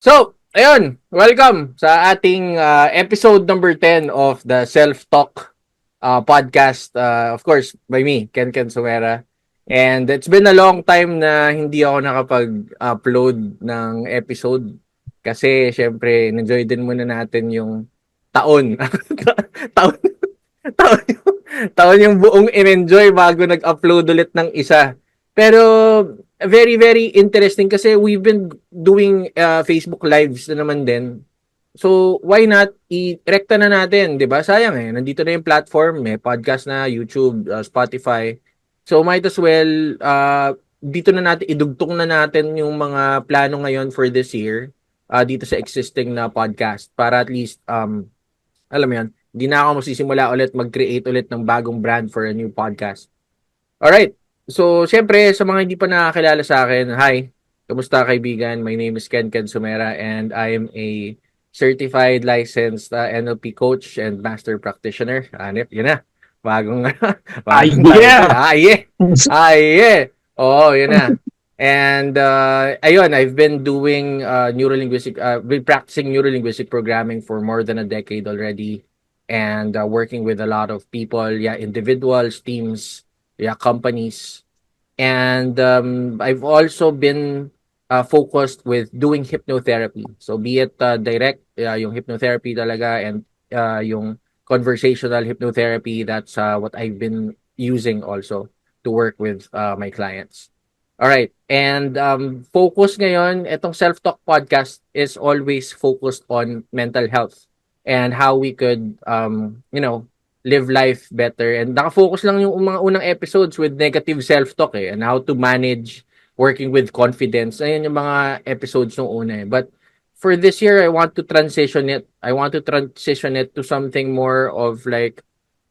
So, ayun, welcome sa ating episode number 10 of the Self-Talk podcast. Of course, by me, Ken-ken Somera. And it's been a long time na hindi ako nakapag-upload ng episode kasi syempre, enjoy din muna natin yung taon. taon, taon, taon yung buong in-enjoy bago nag-upload ulit ng isa. Pero very, very interesting kasi we've been doing Facebook Lives na naman din. So, why not i-rekta na natin, 'di ba? Sayang eh. Nandito na yung platform, may podcast na, YouTube, Spotify. So, might as well dito na natin idugtong na natin yung mga plano ngayon for this year dito sa existing na podcast para at least alam mo 'yan, hindi na ako magsisimula ulit mag-create ulit ng bagong brand for a new podcast. Alright. So, syempre, sa mga hindi pa nakakilala sa akin, hi. Kamusta kaibigan? My name is Ken-ken Somera and I am a certified licensed NLP coach and master practitioner. Hanip, yun na. Bagong, bagong title. Yeah. Yeah. Yeah. Oo, yun na. And ayun, I've been doing been practicing neuro linguistic programming for more than a decade already, and working with a lot of people, individuals, teams, companies. And I've also been focused with doing hypnotherapy. So be it direct, yung hypnotherapy talaga, and yung conversational hypnotherapy, that's what I've been using also to work with my clients. All right. And focus ngayon, itong self-talk podcast is always focused on mental health and how we could, live life better. And nakafocus lang yung mga unang episodes with negative self-talk and how to manage working with confidence. Ayun yung mga episodes nung una eh. But for this year, I want to transition it. I want to transition it to something more of like,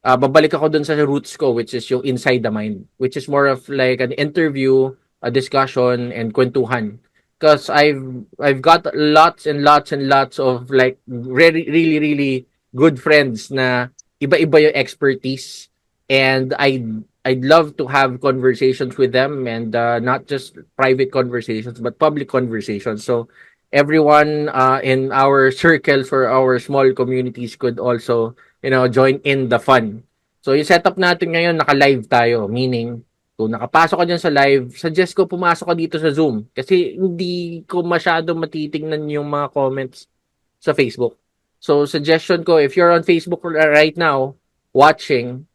babalik ako dun sa roots ko, which is yung inside the mind, which is more of like an interview, a discussion, and kwentuhan. Because I've got lots and lots and lots of like really really really good friends na iba-iba yung expertise, and I'd love to have conversations with them, and not just private conversations but public conversations. So everyone in our circles or our small communities could also join in the fun. So yung setup natin ngayon, naka-live tayo, meaning kung nakapasok ka dyan sa live, suggest ko pumasok ka dito sa Zoom kasi hindi ko masyado matitingnan yung mga comments sa Facebook. So suggestion ko, if you're on Facebook right now watching,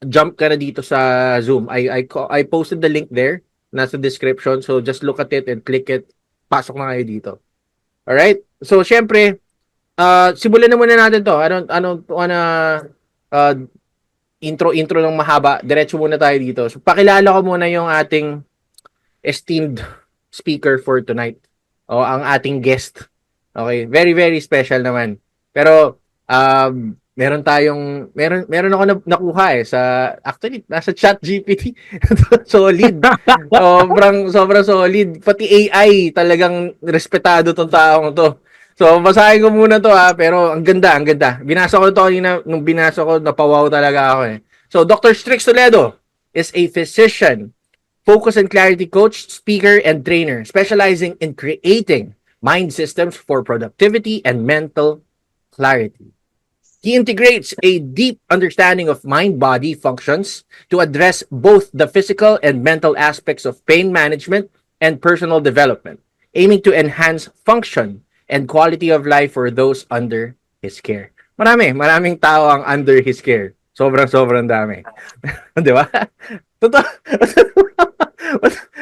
jump ka na dito sa Zoom. I posted the link there, nasa description. So just look at it and click it. Pasok na kayo dito. Alright? So syempre, simulan na muna natin to. I don't wanna uh, intro ng mahaba. Diretso muna tayo dito. So pakilala ko muna yung ating esteemed speaker for tonight. O ang ating guest. Okay, very very special naman. Pero meron ako nakuha sa actually nasa ChatGPT. Solid. Sobrang solid. Pati AI talagang respetado tong taong to. So basahin ko muna to pero ang ganda, ang ganda. Binasa ko to kanina, nung binasa ko napawaw talaga ako eh. So Dr. Strix Toledo is a physician, focus and clarity coach, speaker, and trainer, specializing in creating mind systems for productivity and mental clarity. He integrates a deep understanding of mind-body functions to address both the physical and mental aspects of pain management and personal development, aiming to enhance function and quality of life for those under his care. Maraming tao ang under his care. Sobrang dami. Di ba? Totoo.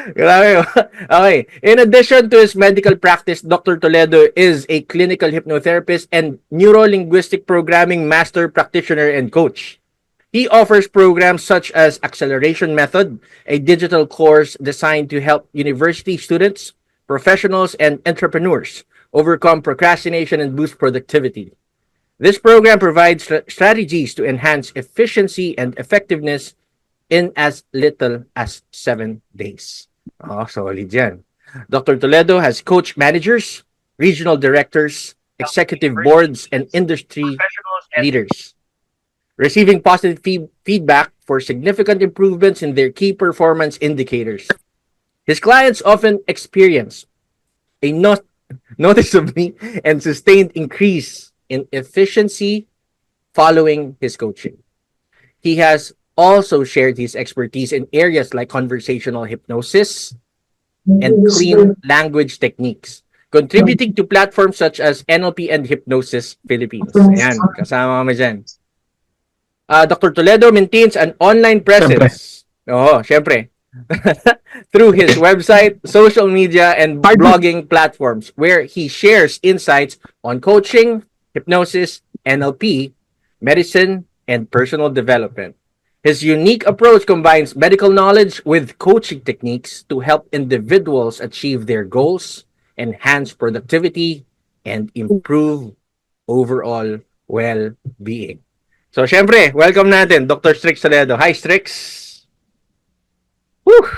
Grabe. Okay. In addition to his medical practice, Dr. Toledo is a clinical hypnotherapist and Neuro Linguistic Programming Master Practitioner and Coach. He offers programs such as Acceleration Method, a digital course designed to help university students, professionals, and entrepreneurs overcome procrastination and boost productivity. This program provides strategies to enhance efficiency and effectiveness in as little as 7 days. Oh, solid yan. Dr. Toledo has coached managers, regional directors, executive boards, and industry leaders, receiving positive feedback for significant improvements in their key performance indicators. His clients often experience a noticeably and sustained increase in efficiency following his coaching. He has also shared his expertise in areas like conversational hypnosis and clean language techniques, contributing to platforms such as NLP and Hypnosis Philippines. Ayan, kasama kami dyan. Dr. Toledo maintains an online Siyempre. presence. Oo, syempre. Through his website, social media, and Hardly. blogging platforms where he shares insights on coaching, hypnosis, NLP, medicine, and personal development. His unique approach combines medical knowledge with coaching techniques to help individuals achieve their goals, enhance productivity, and improve overall well-being. So, syempre, welcome natin, Dr. Strix Toledo. Hi, Strix! Whew!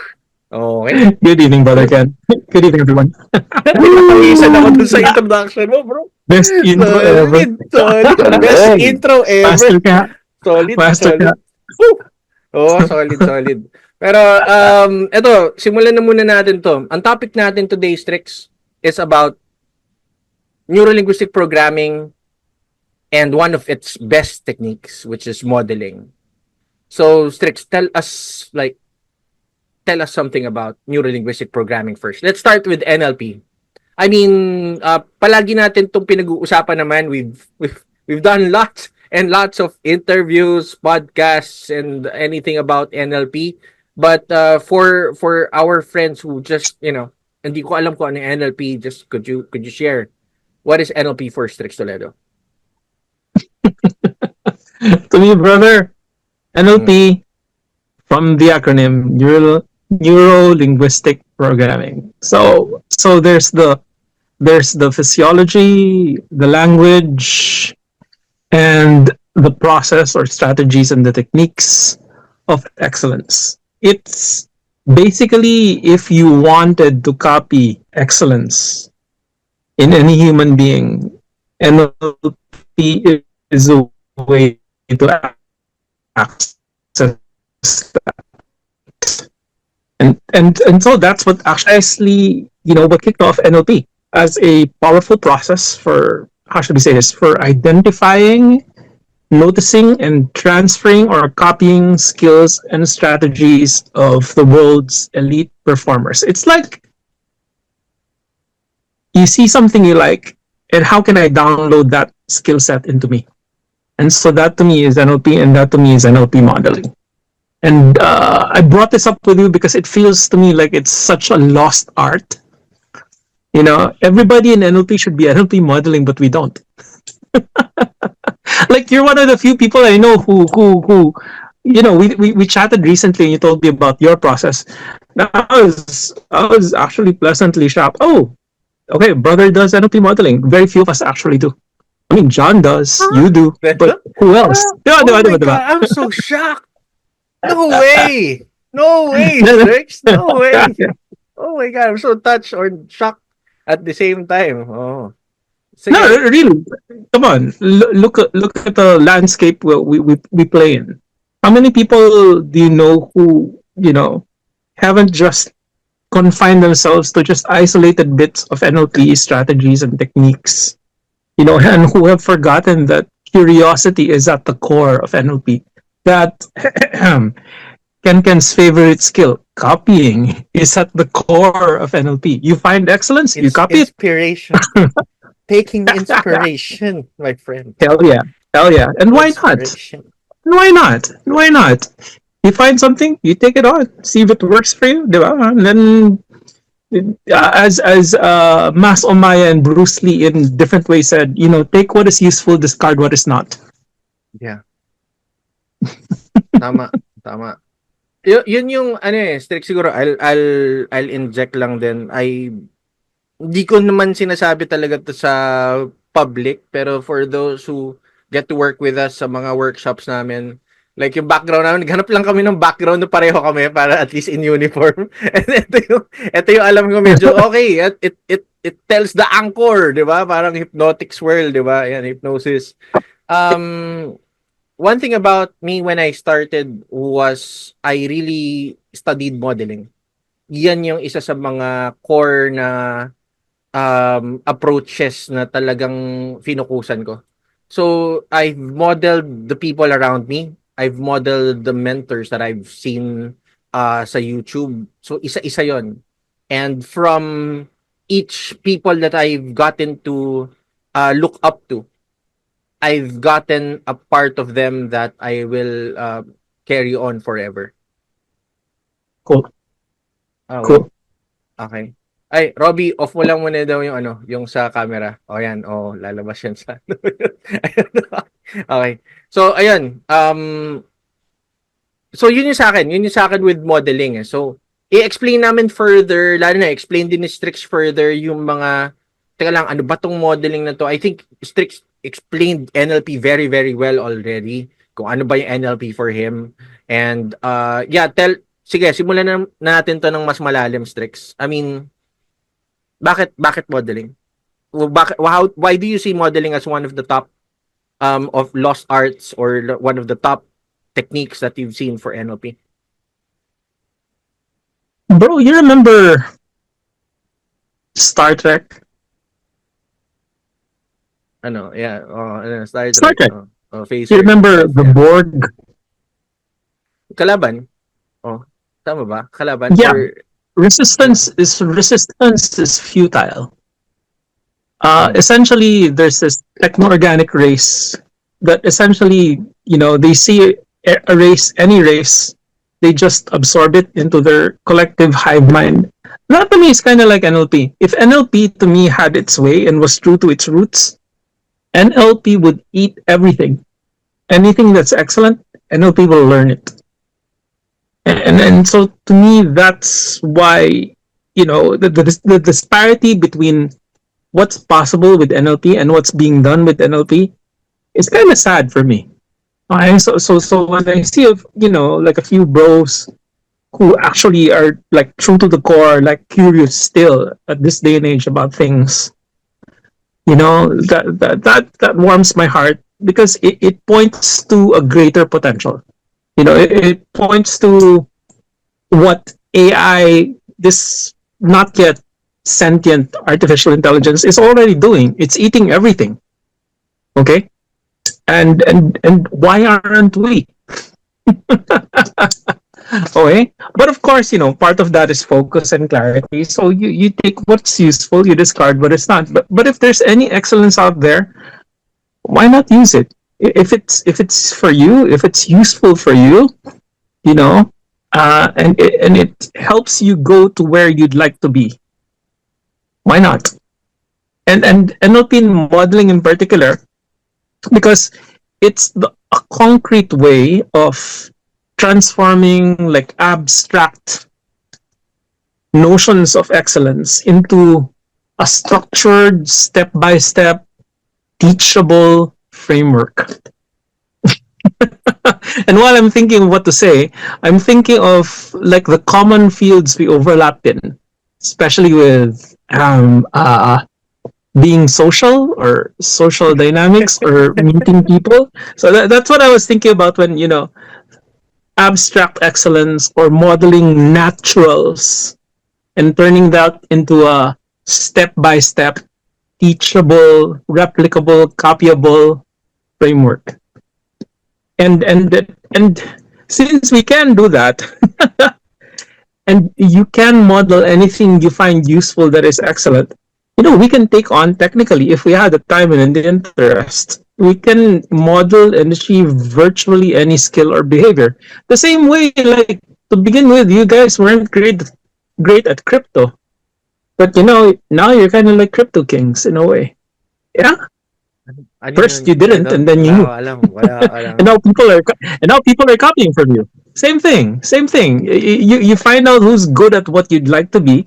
Okay. Good evening, Brother Ken. Good evening, everyone. Nakapagisan ako dun sa introduction mo, bro. Best intro ever. Solid, solid. Best Galing. intro ever. Master ka. Solid, Master ka. solid. Woo! Oo, solid, solid. Pero, eto, simulan na muna natin to. Ang topic natin today, Strix, is about Neuro Linguistic Programming and one of its best techniques, which is modeling. So, Strix, tell us something about Neuro Linguistic Programming first. Let's start with NLP. I mean, palagi natin itong pinag-uusapan naman. We've done lots and lots of interviews, podcasts, and anything about NLP. But for our friends who just, hindi ko alam kung ano yung NLP, just could you share what is NLP for Strix Toledo? To me, brother, NLP from the acronym Neuro Linguistic Programming. So there's the physiology, the language, and the process or strategies and the techniques of excellence. It's basically if you wanted to copy excellence in any human being, NLP is a way to access that. And so that's what actually what kicked off NLP as a powerful process for, how should we say this, for identifying, noticing, and transferring or copying skills and strategies of the world's elite performers. It's like you see something you like, and how can I download that skill set into me? And so that to me is NLP, and that to me is NLP modeling. And I brought this up with you because it feels to me like it's such a lost art. Everybody in NLP should be NLP modeling, but we don't. Like, you're one of the few people I know who we chatted recently, and you told me about your process. Now, I was actually pleasantly shocked. Oh, okay, brother does NLP modeling. Very few of us actually do. I mean, John does, you do, but who else? Oh my God, I'm so shocked. No way. No way, Strix. No way. Oh my God, I'm so touched or shocked at the same time. Oh. Sige. No, really. Come on, look at the landscape we play in. How many people do you know who haven't just confined themselves to just isolated bits of NLP strategies and techniques, and who have forgotten that curiosity is at the core of NLP. That Ken-ken's favorite skill, copying, is at the core of NLP. You find excellence, you copy it. Inspiration. Taking inspiration, my friend. Hell yeah. And why not? Why not? Why not? You find something, you take it on, see if it works for you, diba? And then, as Mas Omaya and Bruce Lee in different ways said, take what is useful, discard what is not. Yeah. Tama. Yun yung Strix, siguro I'll inject lang din. Hindi ko naman sinasabi talaga to sa public, pero for those who get to work with us sa mga workshops namin, like yung background namin, naghanap lang kami ng background na pareho kami para at least in uniform. And ito yung alam ko medyo okay, it tells the anchor, 'di ba? Parang hypnotic swirl, 'di ba? Yan, hypnosis. One thing about me when I started was I really studied modeling. Yan yung isa sa mga core na approaches na talagang finukusan ko. So, I've modeled the people around me. I've modeled the mentors that I've seen sa YouTube. So, isa-isa yon. And from each people that I've gotten to look up to, I've gotten a part of them that I will carry on forever. Cool. Okay. Cool. Okay. Ay, Robby, off mo lang muna daw yung ano, yung sa camera. O yan, lalabas yan sa ano. Ayan. Okay. So, ayun. So, yun yung sa akin. Yun yung sa akin with modeling. Eh. So, i-explain namin further, lalo na, explain din ni Strix further yung mga, teka lang, ano ba tong modeling na to? I think Strix explained NLP very, very well already. Kung ano ba yung NLP for him. And, yeah, sige, simulan na natin to ng mas malalim, Strix. I mean, bakit modeling? Why do you see modeling as one of the top of lost arts or one of the top techniques that you've seen for NLP? Bro, you remember Star Trek? Ano, yeah, Star Star Trek, Trek. You Phaser, remember the yeah. Borg? Kalaban? Oh, tama ba? Kalaban Yeah. or Resistance is futile. mm, Essentially, there's this techno-organic race that essentially, they see a race, any race, they just absorb it into their collective hive mind. That to me is kind of like NLP. If NLP to me had its way and was true to its roots, NLP would eat everything. Anything that's excellent, NLP will learn it. And so to me, that's why, the disparity between what's possible with NLP and what's being done with NLP is kind of sad for me. So when I see like a few bros who actually are like true to the core, like curious still at this day and age about things, that warms my heart because it points to a greater potential. It points to what AI, this not yet sentient artificial intelligence, is already doing. It's eating everything. Okay, and why aren't we? Okay, but of course, part of that is focus and clarity. So you take what's useful, you discard what is not. But if there's any excellence out there, why not use it? If it's for you, if it's useful for you, you know, and it helps you go to where you'd like to be. Why not? And NLP modeling in particular, because it's a concrete way of transforming like abstract notions of excellence into a structured step-by-step teachable framework. And while I'm thinking of what to say, I'm thinking of like the common fields we overlap in, especially with being social or social dynamics or meeting people. So that's what I was thinking about when, abstract excellence or modeling naturals and turning that into a step by step, teachable, replicable, copyable framework. And since we can do that, and you can model anything you find useful that is excellent, we can take on technically, if we had the time and the interest, we can model and achieve virtually any skill or behavior. The same way, like to begin with, you guys weren't great at crypto, but now you're kind of like crypto kings in a way. Yeah. ano First yun? you I didn't, don't, and then wala you ako alam, wala ako alam. and now people are copying from you. Same thing. Same thing. You find out who's good at what you'd like to be.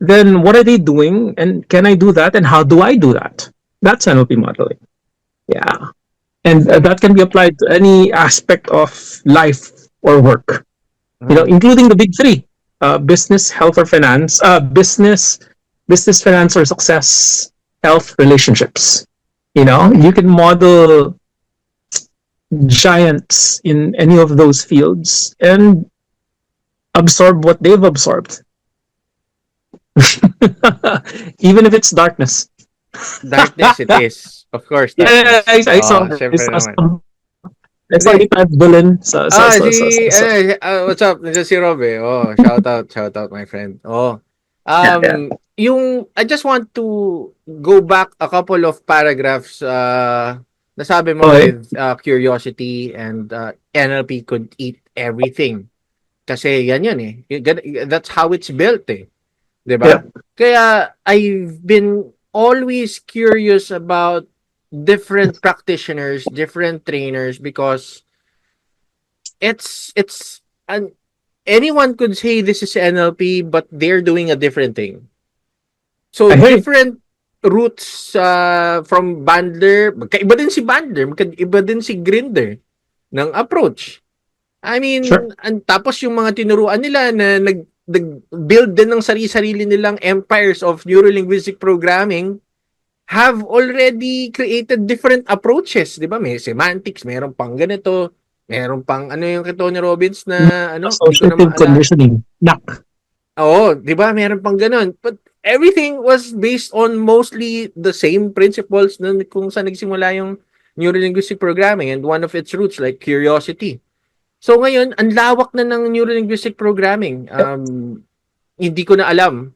Then what are they doing, and can I do that, and how do I do that? That's NLP modeling. Yeah, and that can be applied to any aspect of life or work. Mm. Including the big three: business, health, or finance. Business, finance, or success, health, relationships. You can model giants in any of those fields and absorb what they've absorbed. Even if it's darkness. Darkness it is. Of course, Yeah, darkness. I saw Oh, syempre naman. I saw Hindi. you type villain sa What's up? Nandiyan si Rob eh. Oh, shout out my friend. Oh. yeah, yeah. I just want to go back a couple of paragraphs nasabi mo Okay. with curiosity and NLP could eat everything. Kasi yan yun eh. That's how it's built eh. 'Di Yeah. ba? Kaya I've been always curious about different practitioners, different trainers because it's an anyone could say this is NLP but they're doing a different thing. So I hear you. different routes from Bandler, magkaiba din si Bandler, magkaiba din si Grinder ng approach. I Sure. mean, tapos yung mga tinuruan nila na nag-build din ng sarili-sarili nilang empires of neuro-linguistic programming have already created different approaches, 'di ba? May semantics, meron pang ganito, meron pang ano yung kay Tony Robbins na ano, hindi ko na Associative maalala. conditioning. Knock. Oo, 'di ba? Meron pang ganun. But everything was based on mostly the same principles na kung saan nagsimula yung neuro-linguistic programming and one of its roots like curiosity. So ngayon, ang lawak na ng neuro-linguistic programming. Hindi ko na alam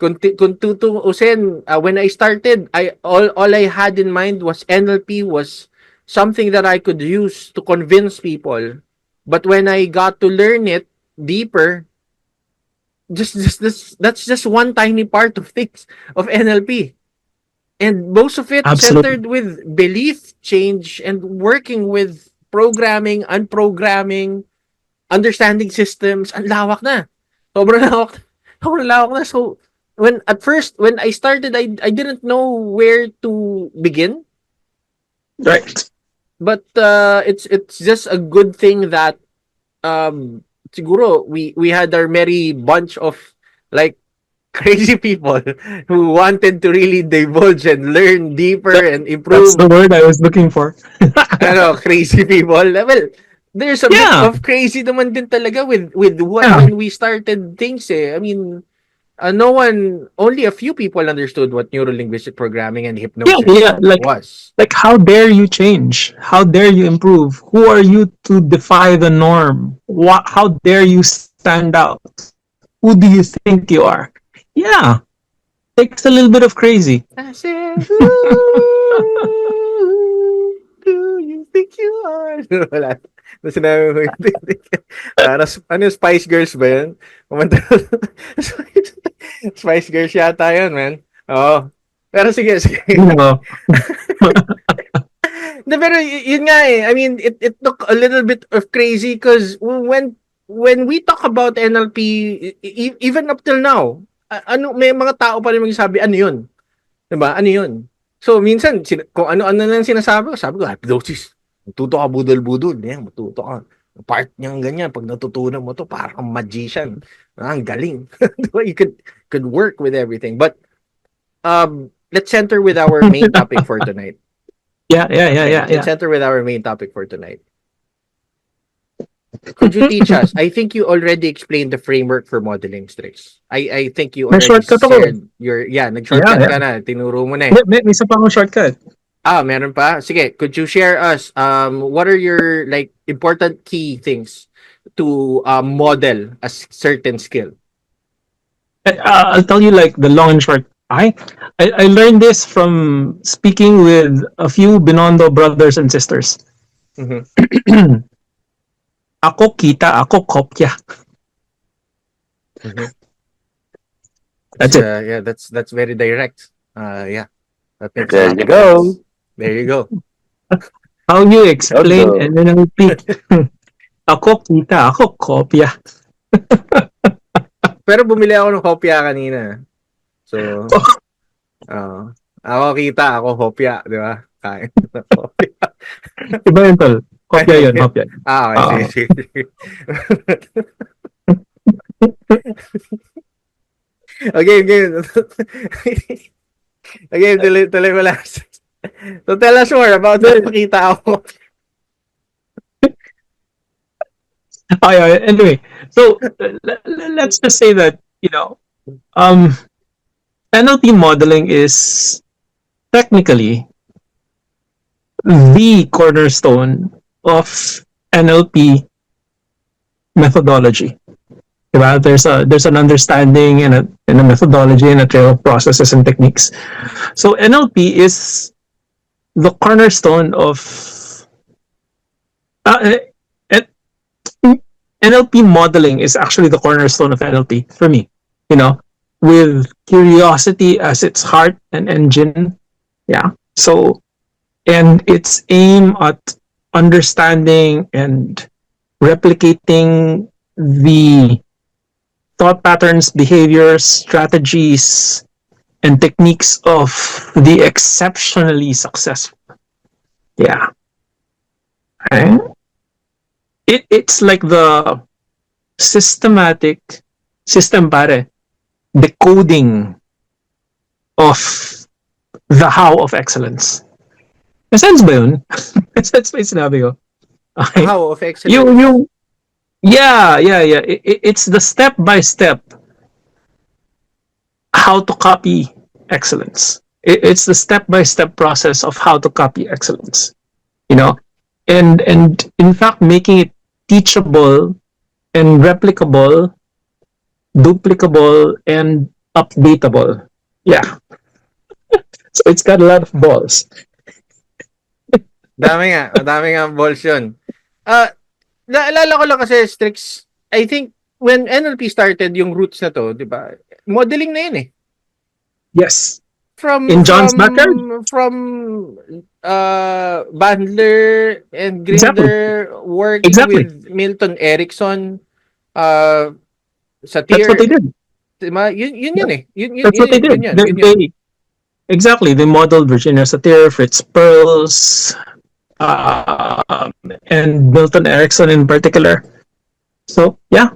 kung tutuusin, when I started, all I had in mind was NLP was something that I could use to convince people. But when I got to learn it deeper, just this that's just one tiny part of things of NLP. And most of it Absolutely. centered with belief change and working with programming, unprogramming, understanding systems. Ang lawak na. Sobrang lawak. Sobrang lawak na. So, when I started, I didn't know where to begin. Right. But it's just a good thing that siguro we had our merry bunch of like crazy people who wanted to really divulge and learn deeper That, and that's improve. the word I was looking for. Ano, crazy people. Well, there's a bit Yeah. of crazy naman din talaga with Yeah. when we started things eh. I mean, no one, only a few people understood what neuro-linguistic programming and Yeah, hypnosis yeah. was. Like how dare you change? How dare you improve? Who are you to defy the norm? What how dare you stand out? Who do you think you are? Yeah. Takes a little bit of crazy. I said, who do you think you are? Wala. Tapos sinabi mo, para, ano, Spice Girls ba yun? Kumanta. Spice Girls yata yun, man. Oo. Pero sige, sige. You know. No, pero yun nga eh. I mean, it took a little bit of crazy because when we talk about NLP, even up till now, ano, may mga tao pa rin magsasabi, ano yun? Diba? Ano yun? So, minsan, kung ano-ano lang sinasabi ko, sabi ko, hypnosis. Matuto ka budol-budol. Yan, matuto ka. Part niyang ganyan. Pag natutunan mo to, parang magician. Ang galing. Diba? You could work with everything. But, let's center with our main topic for tonight. Yeah, yeah, yeah, Okay, yeah, let's yeah. center with our main topic for tonight. Could you teach us? I think you already explained the framework for modeling, Strix. I think you May already shortcut ako. shared your, Yeah, nag-shortcut yeah. ka na. Tinuro mo na eh. May isa pa akong shortcut. Meron pa? Sige, could you share us what are your like important key things to model a certain skill? I'll tell you like the long and short. I learned this from speaking with a few Binondo brothers and sisters. Mm-hmm. Ako kita, ako kopya. Mm-hmm. That's it. Yeah, that's very direct. Yeah, that makes a There lot you of go. sense. There you go. How you explain Hello. and then repeat. Ako kita, ako kopya. Pero bumili ako ng kopya kanina. So, ako kita, ako kopya, di ba? Kain ng kopya. Iba yun, tol. Kopya yun, kopya. Okay, sige. Okay. Okay, tuloy mo last. So tell us more about the makita ako. Anyway, so let's just say that, Um, NLP modeling is technically the cornerstone of NLP methodology. Diba? There's an understanding and a methodology and a trail of processes and techniques. So NLP is the cornerstone of uh, uh, NLP modeling is actually the cornerstone of NLP for me. You know, with curiosity as its heart and engine. Yeah. So and its aim at understanding and replicating the thought patterns, behaviors, strategies, and techniques of the exceptionally successful. Yeah. Okay. It's like the systematic system pare decoding of the how of excellence. May sense ba yun? May sense ba yung sinabi ko? Okay. How of You, excellence? yeah. It's the step by step how to copy excellence. It's the step by step process of how to copy excellence. You know, and in fact making it teachable and replicable, duplicable, and updatable. Yeah. So it's got a lot of balls. Madami nga balls yun. Ah, naalala ko lang kasi Strix, I think when NLP started yung roots na to, 'di ba? Modeling na yun eh. Yes. From In John's from backyard? from Bandler and Exactly. Grinder working Exactly. with Milton Erickson uh sa That's what they tier, did. 'di ba? Yun eh. That's what they did. Yun yun. Exactly. They modeled Virginia Satir, Fritz Perls, um, and Milton Erickson in particular. So yeah.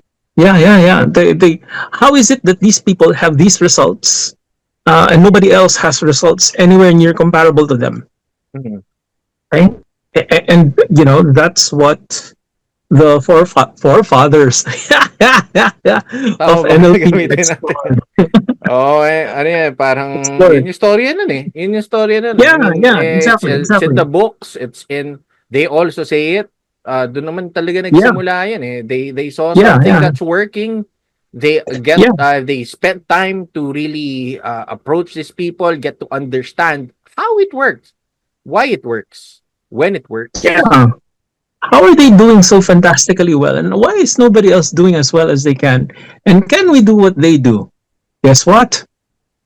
How is it that these people have these results, and nobody else has results anywhere near comparable to them? Mhm. Right? And you know that's what the forefathers Tama of ba? NLP Gamitin natin. explored. Oo, ano yan, parang yun explored. yung storya nun eh. Yun yung storya nun. I Yeah, mean, yeah, exactly, it's in exactly. the books, it's in, they also say it. Doon naman talaga Yeah, nagsimula yan eh. They saw something yeah. that's working. Yeah, They spent time to really approach these people, get to understand how it works, why it works, when it works. yeah. How are they doing so fantastically well? And why is nobody else doing as well as they can? And can we do what they do? Guess what?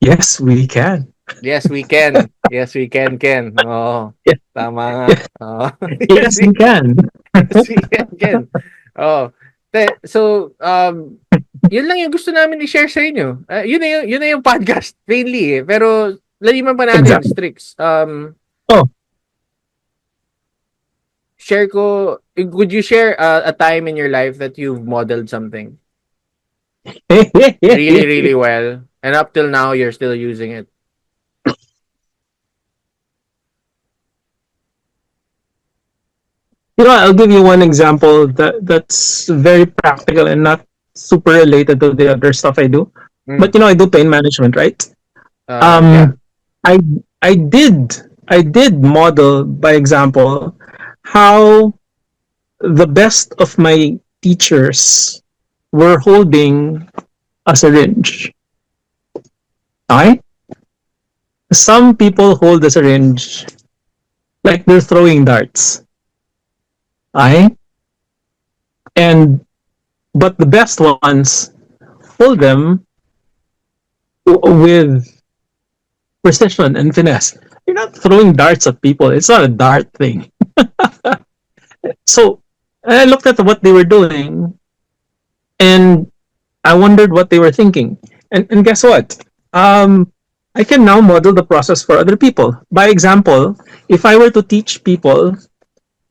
Yes, we can. Yes, we can. Yes, we can, Ken. Oo. Yeah, Tama nga. yeah. Oo. Yes, Yes, we can. yes, we can, Ken. Oh. So, yun lang yung gusto namin i-share sa inyo. Yun na yung podcast mainly eh. Pero laliman pa natin, Exactly. Strix. Oh, Share ko, would you share a time in your life that you've modeled something really, really well, and up till now you're still using it? you know, I'll give you one example that's very practical and not super related to the other stuff I do. But Mm. you know, I do pain management, right? Yeah. Um, I I did model by example how the best of my teachers were holding a syringe. Okay? Some people hold the syringe like they're throwing darts. Okay? And but the best ones hold them with precision and finesse. You're not throwing darts at people. It's not a dart thing. So I looked at what they were doing and I wondered what they were thinking. And guess what? I can now model the process for other people. By example, if I were to teach people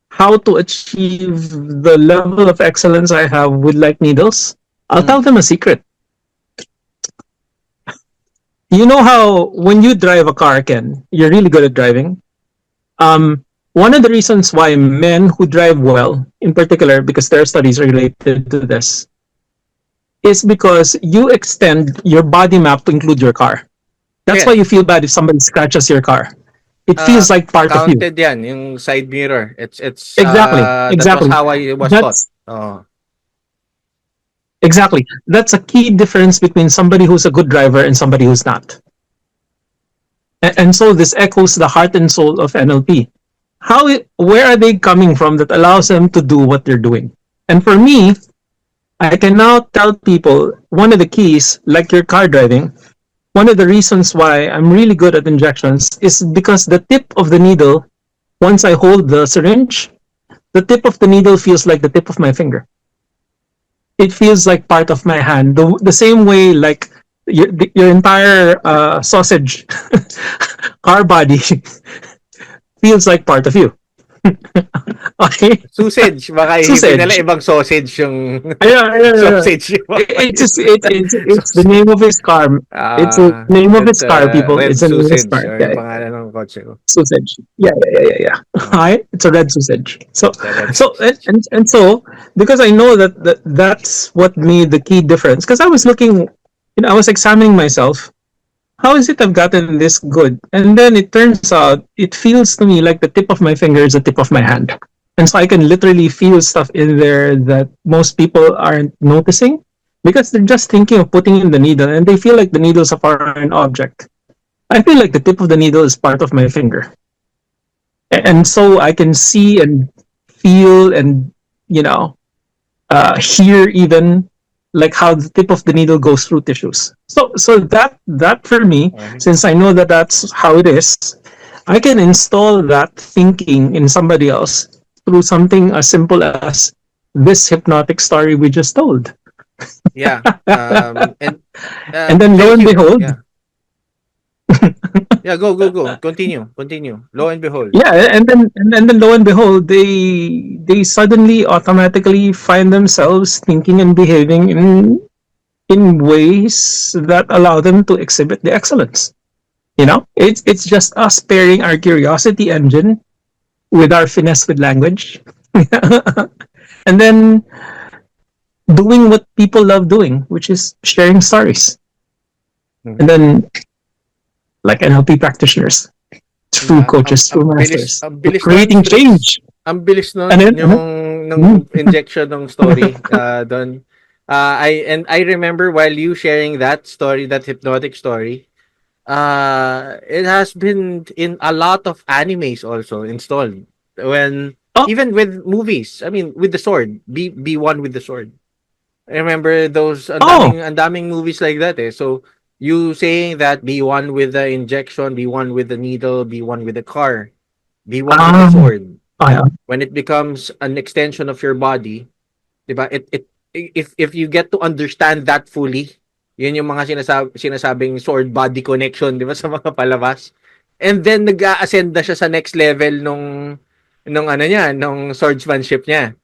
how to achieve the level of excellence I have with light needles, I'll Mm. tell them a secret. You know how when you drive a car, Ken, you're really good at driving. One of the reasons why men who drive well, in particular, because there are studies related to this, is because you extend your body map to include your car. Oh, That's why yes. you feel bad if somebody scratches your car. It Uh, feels like part of you. counted yan, yung side mirror. Exactly. That was Exactly. how I was taught. That's Oh, exactly. That's a key difference between somebody who's a good driver and somebody who's not. And so this echoes the heart and soul of NLP. Where are they coming from that allows them to do what they're doing? And for me, I can now tell people one of the keys, like your car driving, one of the reasons why I'm really good at injections is because the tip of the needle, once I hold the syringe, the tip of the needle feels like the tip of my finger. It feels like part of my hand. The same way, like your entire sausage car body feels like part of you. Okay? sausage. Baka isipin nila Sausage. ibang sausage yung Yeah. sausage yung It's just it's the sausage. name of his car. It's the name of his It's car, people. red It's the name of his sausage. car. Yung Yeah, pangalan ng kotse ko. sausage. Yeah. Oh, Hi, it's a red sausage. So, it's a red so sausage. and so because I know that's what made the key difference. Because I was looking, I was examining myself. How is it I've gotten this good? And then it turns out it feels to me like the tip of my finger is the tip of my hand. And so I can literally feel stuff in there that most people aren't noticing because they're just thinking of putting in the needle and they feel like the needle's a foreign object. I feel like the tip of the needle is part of my finger. And so I can see and feel and, you know, hear even like how the tip of the needle goes through tissues. So that for me, Okay. since I know that that's how it is, I can install that thinking in somebody else through something as simple as this hypnotic story we just told. Yeah. And And then lo thank and you. behold, Yeah. Yeah, go. Continue. Lo and behold. yeah, and then lo and behold, they suddenly automatically find themselves thinking and behaving in ways that allow them to exhibit the excellence. It's just us pairing our curiosity engine with our finesse with language, and then doing what people love doing, which is sharing stories. And Mhm. then, like NLP practitioners, true Yeah, coaches, true masters, ang we're bilis nun, creating Strix. change. Ang bilis And nun then, nung injection ng story doon. I remember while you sharing that story, that hypnotic story, it has been in a lot of animes also installed. When oh, even with movies, I mean with the sword, be one with the sword. I remember those oh, ang daming movies like that eh. So you saying that be one with the injection, be one with the needle, be one with the car, be one with the um, sword. oh, When it becomes an extension of your body, 'di ba? If you get to understand that fully, yun yung mga sinasabing sword body connection, 'di ba, sa mga palabas. And then nag-a-ascend na siya sa next level nung ano niya, nung swordsmanship niya.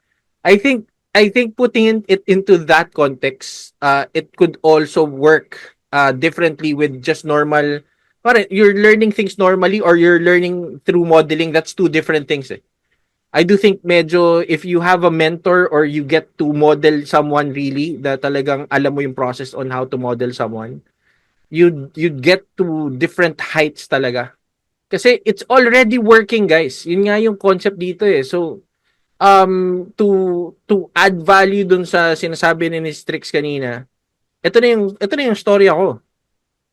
I think I think putting it into that context, it could also work differently with just normal. Parang you're learning things normally or you're learning through modeling. That's two different things. Eh. I do think medyo if you have a mentor or you get to model someone really that talagang alam mo yung process on how to model someone, you'd get to different heights talaga. Kasi it's already working, guys. Yun nga yung concept dito eh. So, to add value dun sa sinasabi ni Strix kanina, ito na yung story ako.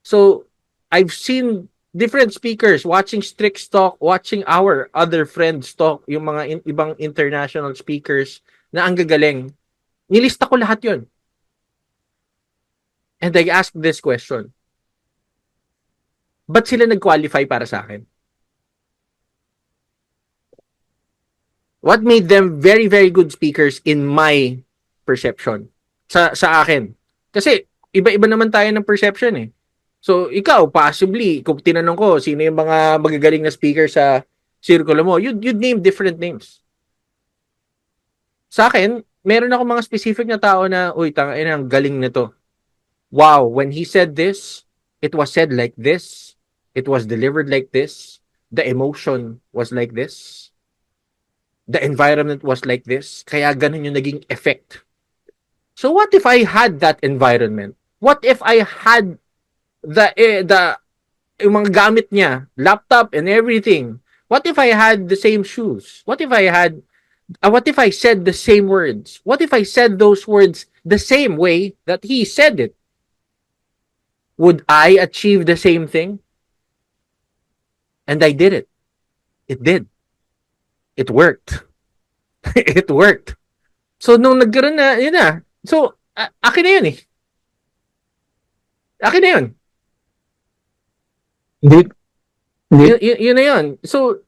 So, I've seen different speakers watching Strix talk, watching our other friends talk, yung mga ibang international speakers na ang gagaling. Nilista ko lahat yon. And I asked this question. Ba't sila nag-qualify para sa akin? What made them very, very good speakers in my perception? Sa akin. Kasi, iba-iba naman tayo ng perception eh. So, ikaw, possibly, kung tinanong ko, sino yung mga magagaling na speaker sa circle mo, you'd name different names. Sa akin, meron ako mga specific na tao na, uy, tangina, ang galing nito. Wow, when he said this, it was said like this, it was delivered like this, the emotion was like this, the environment was like this, kaya ganun yung naging effect. So what if I had that environment? What if I had the yung mga gamit niya, laptop and everything? What if I had the same shoes? What if I said the same words? What if I said those words the same way that he said it? Would I achieve the same thing? And I did it. It did. It worked. It worked. So, nung nagkaroon na, yun na. So, akin na yun eh. Akin na yun. Indeed. Indeed. Yun na yun. So,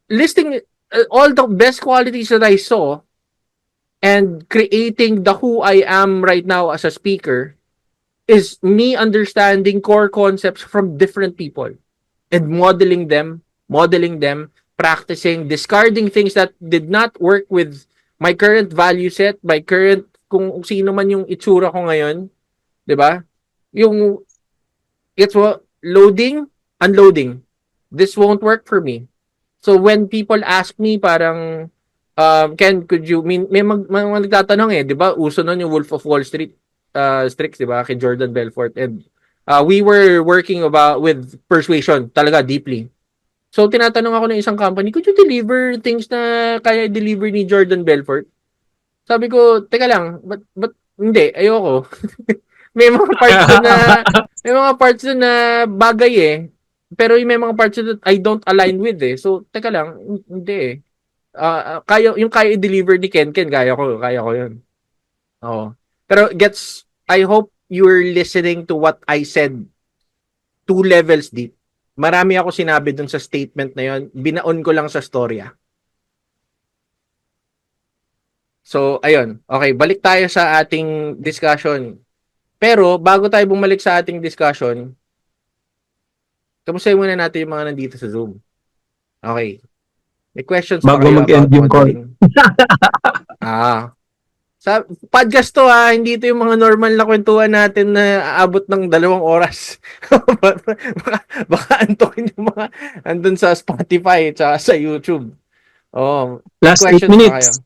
listing all the best qualities that I saw and creating the who I am right now as a speaker is me understanding core concepts from different people and modeling them, practicing, discarding things that did not work with my current value set, my current kung sino man yung itsura ko ngayon, 'di ba? Yung it's what loading, unloading. This won't work for me. So when people ask me parang Ken, could you may nagtatanong eh, 'di ba? Uso noon yung Wolf of Wall Street Strix, 'di ba? Kay Jordan Belfort and we were working about with persuasion talaga deeply. So tinatanong ako ng isang company, could you deliver things na kaya deliver ni Jordan Belfort? Sabi ko, teka lang, but hindi, ayoko. May mga parts doon na bagay eh. Pero may mga parts that I don't align with eh. So, teka lang, hindi eh. Kaya i-deliver ni Ken-ken, kaya ko yun. Oo. Pero I hope you're listening to what I said 2 levels deep. Marami ako sinabi dun sa statement na yun. Binaon ko lang sa storya. So, ayun. Okay, balik tayo sa ating discussion. Pero, bago tayo bumalik sa ating discussion, kamusta muna natin yung mga nandito sa Zoom. Okay. May questions ba Bago kayo mag-end about yung call. modeling? Sa podcast to hindi ito yung mga normal na kwentuhan natin na aabot ng 2 oras. baka antukin yung mga andun sa Spotify at sa YouTube. May Last 8 questions ba kayo? minutes.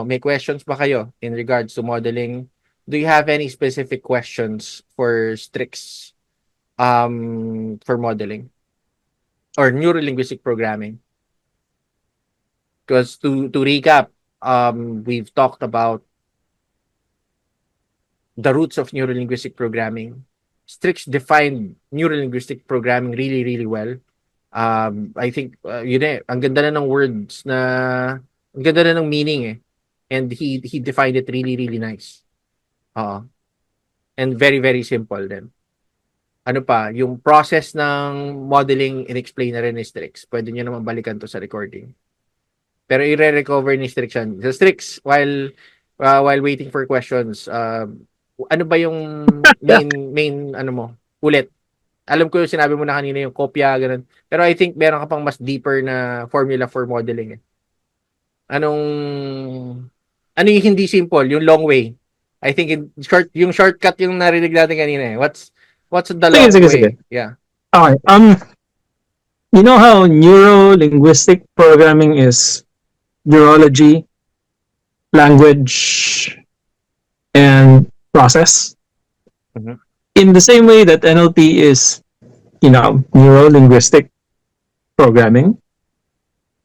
May questions ba kayo in regards to modeling? Do you have any specific questions for Strix for modeling or neuro linguistic programming? Because to recap, we've talked about the roots of neuro linguistic programming. Strix defined neuro linguistic programming really, really well. I think yun eh, ang ganda na ng words na ang ganda na ng meaning eh. And he defined it really, really nice. And very, very simple then. Ano pa, yung process ng modeling in-explain na rin ni Strix. Pwede nyo naman balikan to sa recording. Pero i-recover ni Strix yan. So Strix, while waiting for questions, ano ba yung main ano mo? Ulit. Alam ko yung sinabi mo na kanina yung kopya, ganun. Pero I think meron ka pang mas deeper na formula for modeling eh. Ano yung hindi simple? Yung long way. I think yung shortcut yung narinig natin kanina eh. What's the long way? Yeah. Okay. You know how neuro linguistic programming is neurology, language, and process? Mm-hmm. In the same way that NLP is, neuro linguistic programming,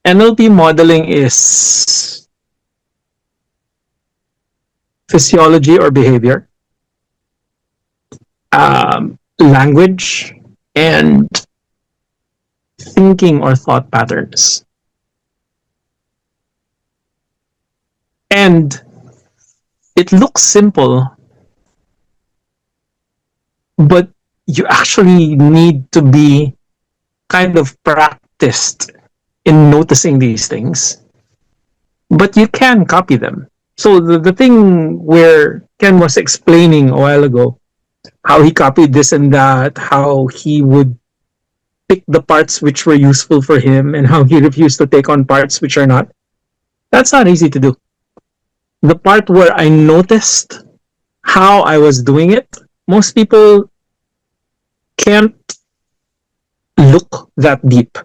NLP modeling is physiology or behavior, language, and thinking or thought patterns. And it looks simple, but you actually need to be kind of practiced in noticing these things. But you can copy them. So the thing where Ken was explaining a while ago, how he copied this and that, how he would pick the parts which were useful for him, and how he refused to take on parts which are not, that's not easy to do. The part where I noticed how I was doing it, most people can't look that deep.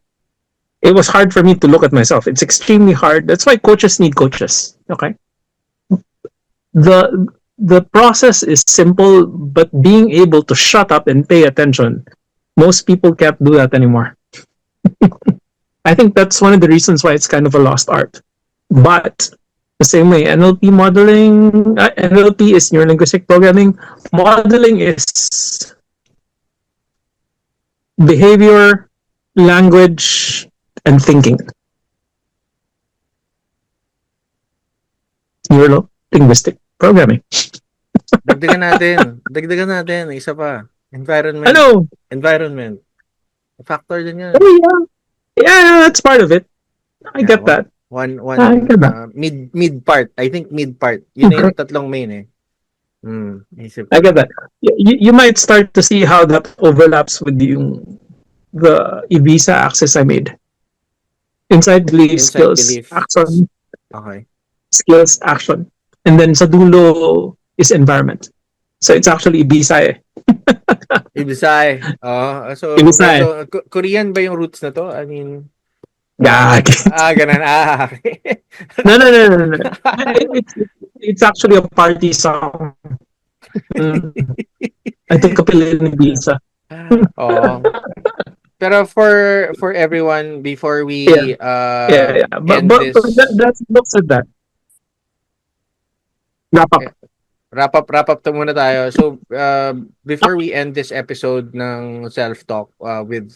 It was hard for me to look at myself. It's extremely hard. That's why coaches need coaches. Okay. the process is simple, but being able to shut up and pay attention, most people can't do that anymore. I think that's one of the reasons why it's kind of a lost art. But the same way, NLP modeling, NLP is neuro linguistic programming. Modeling is behavior, language, and thinking. Neuro linguistic programming. Dagdagan natin, isa pa. Environment. Ano? Environment. Factor din yan. Oh, yeah. Yeah, that's part of it. I Yeah, get that. one I get that. mid part. I think mid part. Yun na yung tatlong main eh. Isip I ko. get that. You might start to see how that overlaps with the Ibiza axis I made. Inside belief, Inside skills, belief. action, Okay. skills, action. And then sa dulo is environment. So it's actually Ibiza eh. Ibisay. So, Ibisay. so Korean ba yung roots na to? I mean, Gag. ganun. Okay. No. It's actually a party song. I took a pill in Ibiza. Oo. Pero for everyone, before we Yeah. end But this, that's that. Wrap up. wrap up to muna tayo. So, before we end this episode ng self-talk with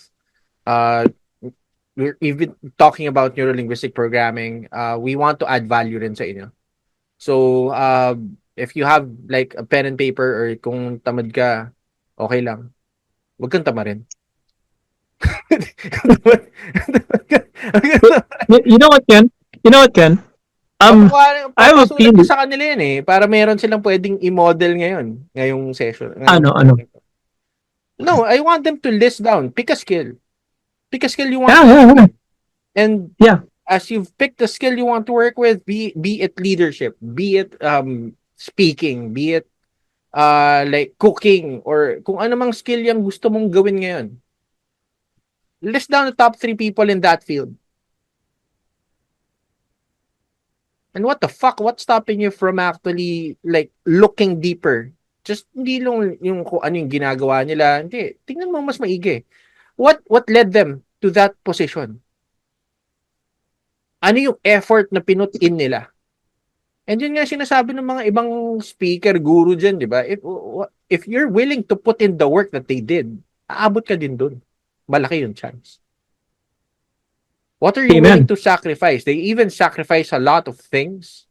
we've been talking about neuro-linguistic programming, we want to add value rin sa inyo. So, if you have like a pen and paper or kung tamad ka, okay lang. Huwag kang tamarin. You know what, Ken? I have a Papasulat feeling. ko sa kanila yan eh. Para meron silang pwedeng i-model ngayong session. Ano? No, I want them to list down. Pick a skill. Pick a skill you want to Yeah. work with. And Yeah. as you've picked the skill you want to work with, be it leadership, be it speaking, be it like cooking, or kung ano mang skill yung gusto mong gawin ngayon. List down the top 3 people in that field. And what the fuck? What's stopping you from actually like looking deeper? Just hindi lang yung kung ano yung ginagawa nila. Hindi. Tingnan mo mas maigi. What led them to that position? Ano yung effort na pinut in nila? And yun nga sinasabi ng mga ibang speaker, guru dyan, di ba? If you're willing to put in the work that they did, aabot ka din dun. Malaki yung chance. What are you willing to sacrifice? They even sacrifice a lot of things.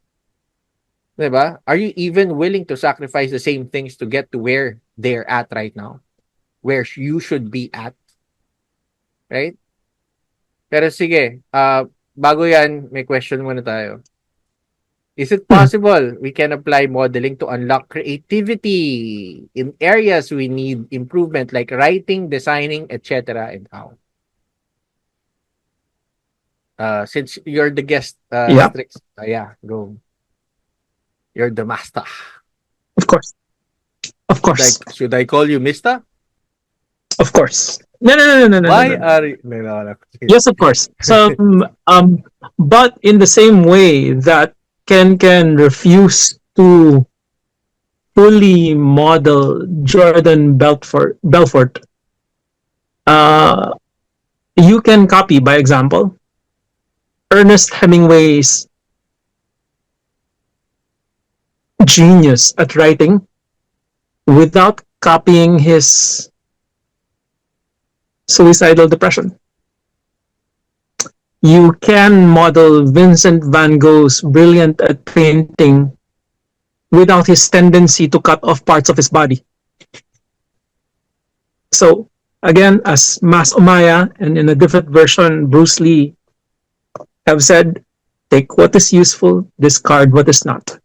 Diba? Are you even willing to sacrifice the same things to get to where they're at right now? Where you should be at? Right? Pero sige, bago yan, may question muna tayo. Is it possible we can apply modeling to unlock creativity in areas we need improvement like writing, designing, etc. and how? Since you're the guest, Strix, go. You're the master. Of course. Should I call you Mister? Of course. No. Why are you? No. Yes, of course. So, but in the same way that Ken refuse to fully model Jordan Belfort, you can copy, by example, Ernest Hemingway's genius at writing without copying his suicidal depression. You can model Vincent van Gogh's brilliant at painting without his tendency to cut off parts of his body. So, again, as Mas Umaya and in a different version, Bruce Lee have said, take what is useful, discard what is not.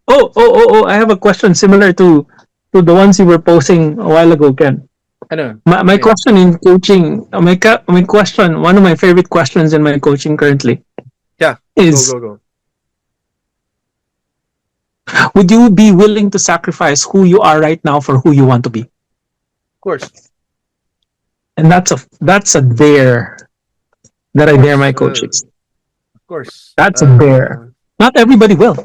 Oh, I have a question similar to the ones you were posing a while ago, Ken. Ano? My question in coaching, my question, one of my favorite questions in my coaching currently. Yeah, is go. Would you be willing to sacrifice who you are right now for who you want to be? Of course. And that's a dare. that I dare my Of coaches. course. That's a dare. Not everybody will.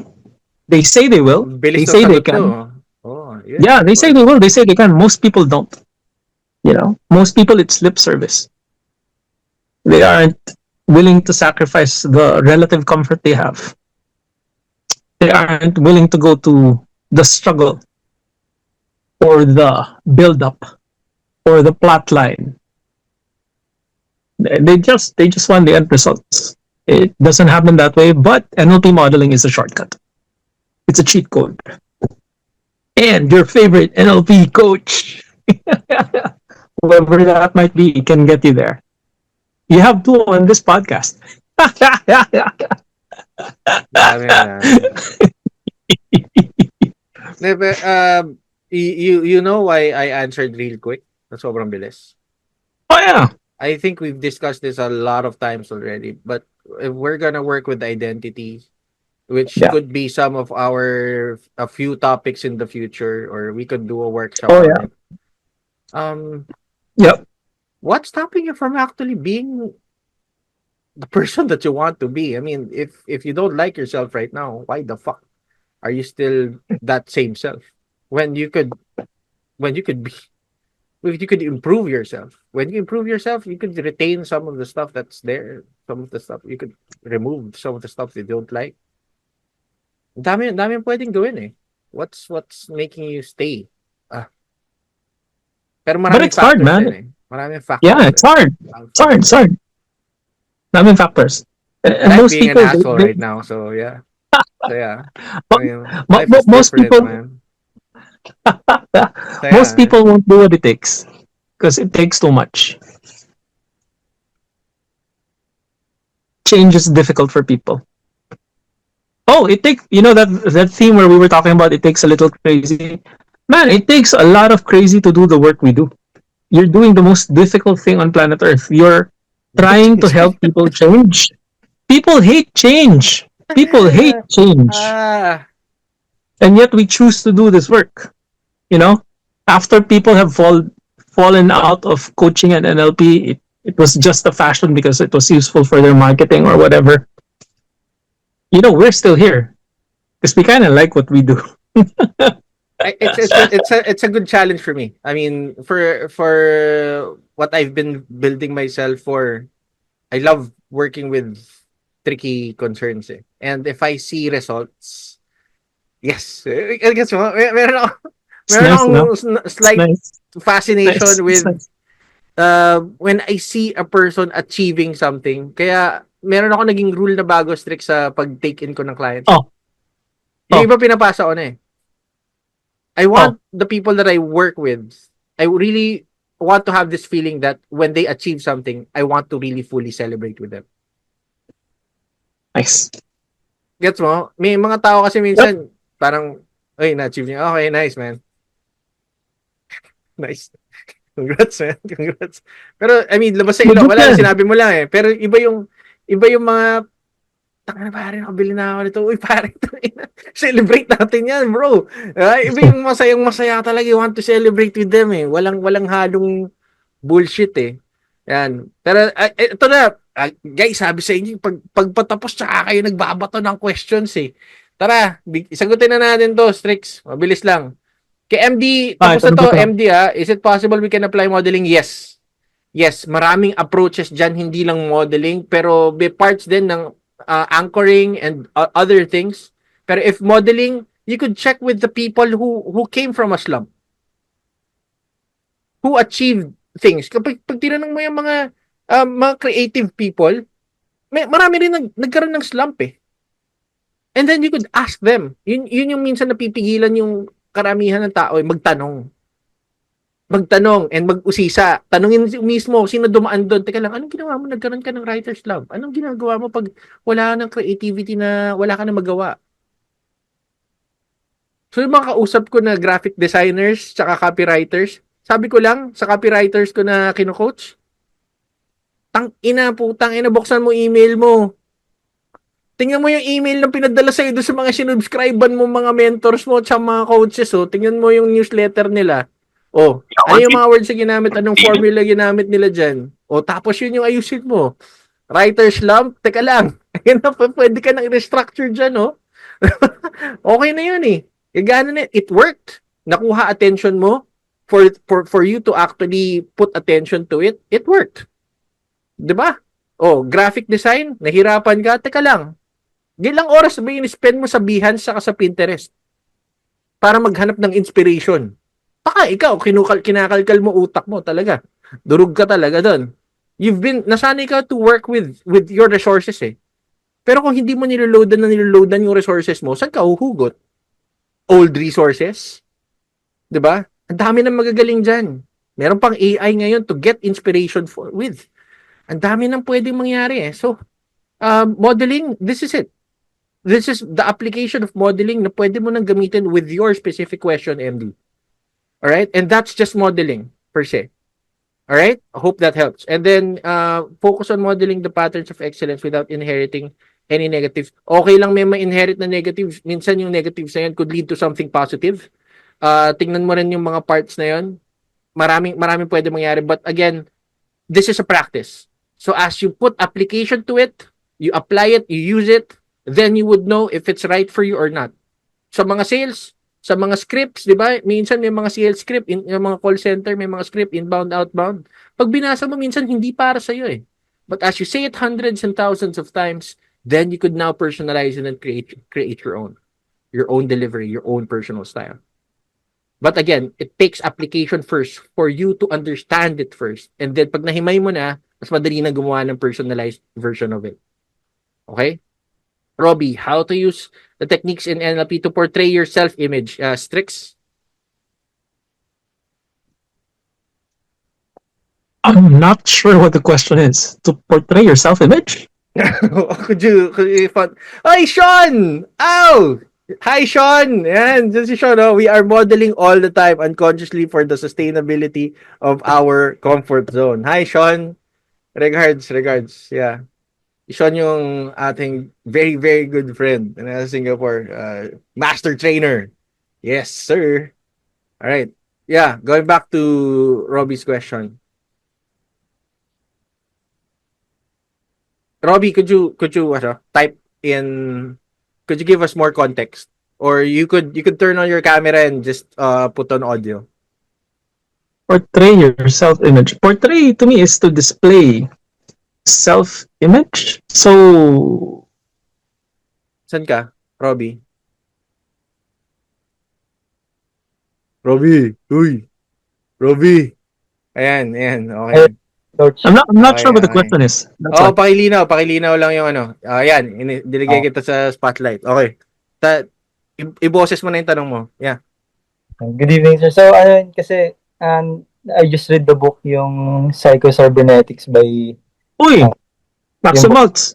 They say they will. Bilis They ng say they sagot nyo. can. Oh, yeah, Yeah, of they say they course. will. They say they can. Most people don't. Most people it's lip service. They aren't willing to sacrifice the relative comfort they have. They aren't willing to go to the struggle or the build up or the plot line. They just want the end results. It doesn't happen that way, but NLP modeling is a shortcut. It's a cheat code. And your favorite NLP coach, whoever that might be, can get you there. You have two on this podcast. Dami yan. Never, you know why I answered real quick? Na sobrang bilis. Oh yeah. I think we've discussed this a lot of times already, but if we're gonna work with identity, which Yeah. could be some of our a few topics in the future, or we could do a workshop Oh on yeah. it. Um, Yep. what's stopping you from actually being the person that you want to be? I mean, if you don't like yourself right now, why the fuck are you still that same self when you could be if you could improve yourself? When you improve yourself, you could retain some of the stuff that's there. Some of the stuff you could remove some of the stuff you don't like. Ang dami pwedeng gawin eh. What's making you stay? Ah, pero But maraming it's hard, factors man. din eh. Maraming Yeah, factors it's eh. hard. Maraming It's hard. It's factors. hard. Daming factors. And And I'm most being an people, asshole right now, so yeah. So yeah. I mean, life is most different, people, man. So most yeah. people won't do what it takes because it takes too much. Change is difficult for people. Oh, it takes that theme where we were talking about it takes a little crazy. Man, it takes a lot of crazy to do the work we do. You're doing the most difficult thing on planet Earth. You're trying to help people change. People hate change. People hate change. ah, And yet we choose to do this work. You know, after people have fallen out of coaching and NLP, it was just a fashion because it was useful for their marketing or whatever. We're still here because we kind of like what we do. it's a good challenge for me. I mean, for what I've been building myself for, I love working with tricky concerns eh. And if I see results, yes, I guess mo, meron ako It's meron nice, akong no? It's slight nice. Nice. fascination It's with nice. when I see a person achieving something. Kaya meron ako naging rule na bago strict sa pag-take in ko ng clients eh. Oh, Yung oh, iba pinapasa ko na eh. I oh. want the people that I work with, I really want to have this feeling that when they achieve something, I want to really fully celebrate with them. Nice. Gets mo? May mga tao kasi Yep. minsan, parang, ay, na-achieve niya. Okay, nice, man. Nice. Congrats, man. Congrats. Pero, I mean, labas sa ilo. Legit Wala na, yan. sinabi mo lang eh. Pero iba yung mga, taka na pare, nakabili na ako nito. Uy, pare, celebrate natin yan, bro. Iba yung masayang-masaya talaga. You want to celebrate with them eh. Walang halong bullshit eh. Yan. Pero, ito na, guys, sabi sa inyo, pagpatapos, tsaka kayo nagbabato ng questions eh. Tara, sagutin na natin to, Strix. Mabilis lang. Kay MD, tapos na to, Ito na. MD is it possible we can apply modeling? Yes. Yes, maraming approaches dyan, hindi lang modeling, pero may parts din ng anchoring and other things. Pero if modeling, you could check with the people who came from a slump. Who achieved things. Pag tinanong mo yung mga creative people, marami rin nagkaroon ng slump eh. And then you could ask them. Yun yung minsan napipigilan yung karamihan ng tao, magtanong and mag-usisa. Tanungin mismo, sino dumaan doon. Teka lang, anong ginawa mo? Nagkaroon ka ng writer's lab. Anong ginagawa mo pag wala ng creativity na wala ka na magawa? So yung mga kausap ko na graphic designers tsaka copywriters, sabi ko lang sa copywriters ko na kino-coach, putang ina, buksan mo email mo. Tingnan mo yung email na pinadala sa'yo doon sa mga sinubscribean mo, mga mentors mo, at mga coaches. Oh. Tingnan mo yung newsletter nila. Oh, ano yung mga words na ginamit? Anong formula ginamit nila dyan? Oh, tapos yun yung ayusin mo. Writer's slump? Teka lang. Ayun na, pwede ka nang restructure dyan, no? Okay na yun eh. Gagana na. It worked. Nakuha attention mo for you to actually put attention to it. It worked. 'Di ba? Oh, graphic design, nahirapan ka. Teka lang. Ilang oras ba yung spend mo sa Behance saka sa Pinterest para maghanap ng inspiration? Baka ikaw, kinakalkal mo utak mo talaga. Durug ka talaga doon. Nasanay ka to work with your resources eh. Pero kung hindi mo niloloadan yung resources mo, saan ka huhugot? Old resources? 'Di ba? Ang dami nang magagaling diyan. Meron pang AI ngayon to get inspiration with. Ang dami nang pwedeng mangyari eh. So, modeling, this is it. This is the application of modeling na pwede mo nang gamitin with your specific question, MD. Alright? And that's just modeling per se. Alright? I hope that helps. And then, focus on modeling the patterns of excellence without inheriting any negatives. Okay lang may ma-inherit na negatives. Minsan yung negatives na yan could lead to something positive. Tingnan mo rin yung mga parts na yon. Maraming pwede mangyari. But again, this is a practice. So as you put application to it, you apply it, you use it, then you would know if it's right for you or not. Sa mga sales, sa mga scripts, di ba? Minsan may mga sales script, yung mga call center, may mga script, inbound, outbound. Pag binasa mo, minsan hindi para sa'yo eh. But as you say it hundreds and thousands of times, then you could now personalize it and create your own delivery, your own personal style. But again, it takes application first for you to understand it first. And then pag nahimay mo na, mas madali na gumawa ng personalized version of it. Okay? Robbie, how to use the techniques in NLP to portray your self-image? Strix? I'm not sure what the question is. To portray your self-image? could you Hi, Sean! Ow! Hi, Sean! Yan, this is Sean. Oh. We are modeling all the time unconsciously for the sustainability of our comfort zone. Hi, Sean! Regards. Yeah. Sean yung ating very, very good friend in Singapore. Master trainer. Yes, sir. All right. Yeah, going back to Robbie's question. Robbie, could you type in, could you give us more context? Or you could turn on your camera and just put on audio. Portray your self-image. Portray to me is to display self-image. So, Saan ka, Robbie? Robbie, uy. Robbie. Ayan, okay. I'm not Okay, sure what the okay. question is. That's Oh, all. pakilinaw lang yung ano. Ayan, diligay kita sa spotlight. Okay. Iboses mo na yung tanong mo. Yeah. Good evening, sir. So, kasi, I just read the book, yung Psycho-Cybernetics by... Uy! Yung, Max.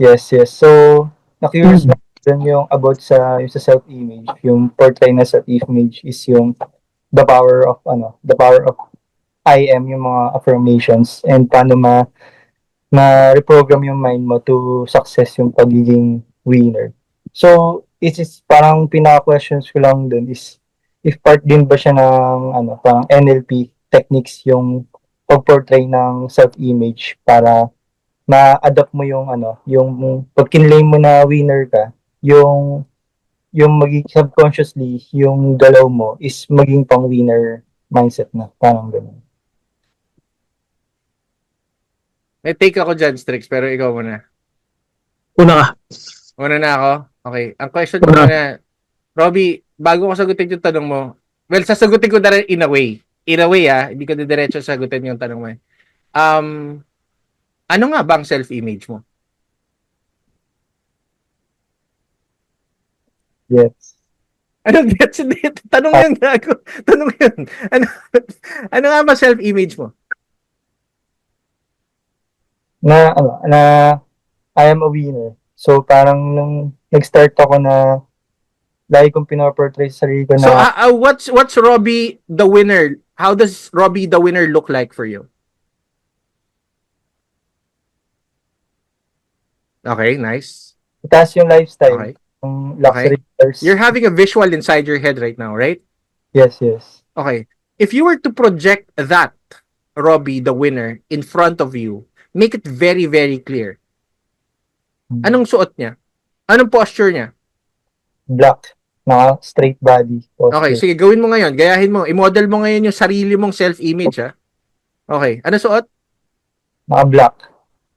yes. So, na-curious na dun yung about yung sa self-image. Yung portray na self-image is yung the power of I am, yung mga affirmations, and paano ma-reprogram yung mind mo to success yung pagiging winner. So, it is parang pinaka-questions ko lang dun is if part din ba siya ng parang NLP techniques yung pag-portray ng self-image para ma-adapt mo yung yung pag kinlaim mo na winner ka, yung maging subconsciously yung galaw mo is maging pang winner mindset na, parang gano'n. May take ako dyan, Strix, pero ikaw muna. Una ka. Una na ako? Okay. Ang question ko muna, Robbie, bago ko sagutin yung tanong mo, well, sasagutin ko na rin in a way. In a way, hindi ko na diretso sagutin yung tanong mo. Ano nga ba ang self-image mo? Yes. Ano gets it? Tanong yun, gago. Tanong yun. Ano nga ba self-image mo? Na I am a winner. So, parang nung nag-start ako na lagi kong pinaportray sa sarili ko na... So, what's Robbie the winner? How does Robbie the winner look like for you? Okay, nice. Itaas yung lifestyle. Okay. Yung luxury cars. You're having a visual inside your head right now, right? Yes. Okay. If you were to project that, Robbie the winner, in front of you, Make it very, very clear. Anong suot niya? Anong posture niya? Black. Straight body Okay, posture. sige, gawin mo ngayon. Gayahin mo. I-model mo ngayon yung sarili mong self-image, ha? Okay. Ano suot? Black.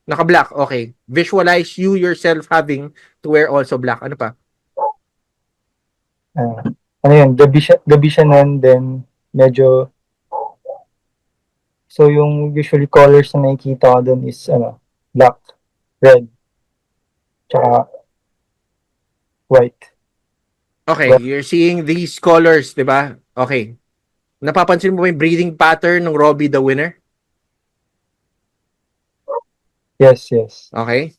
Naka-black. Okay. Visualize you yourself having to wear also black. Ano pa? Ano yun, gabi siya nun, then medyo, so yung usually colors na nakikita ko dun is, black, red, tsaka white. Okay, you're seeing these colors, di ba? Okay. Napapansin mo ba yung breathing pattern ng Robbie the Winner? Yes. Okay.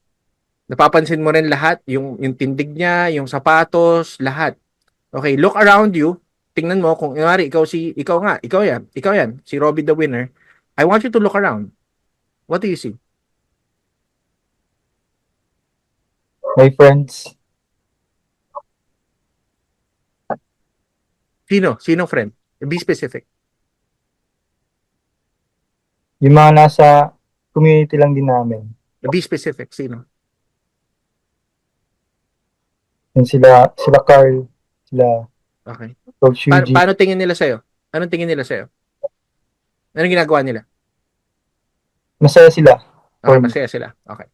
Napapansin mo rin lahat, yung tindig niya, yung sapatos, lahat. Okay, look around you. Tingnan mo kung ikaw yan, si Robbie the Winner. I want you to look around. What do you see? My friends, Sino friend? Be specific. yung mga nasa community lang din namin. Be specific. Sino? Yung sila Carl, sila Okay. Coach Yuji. Paano tingin nila sa'yo? Anong tingin nila sa'yo? Anong ginagawa nila? Masaya sila. Okay, masaya sila. Okay.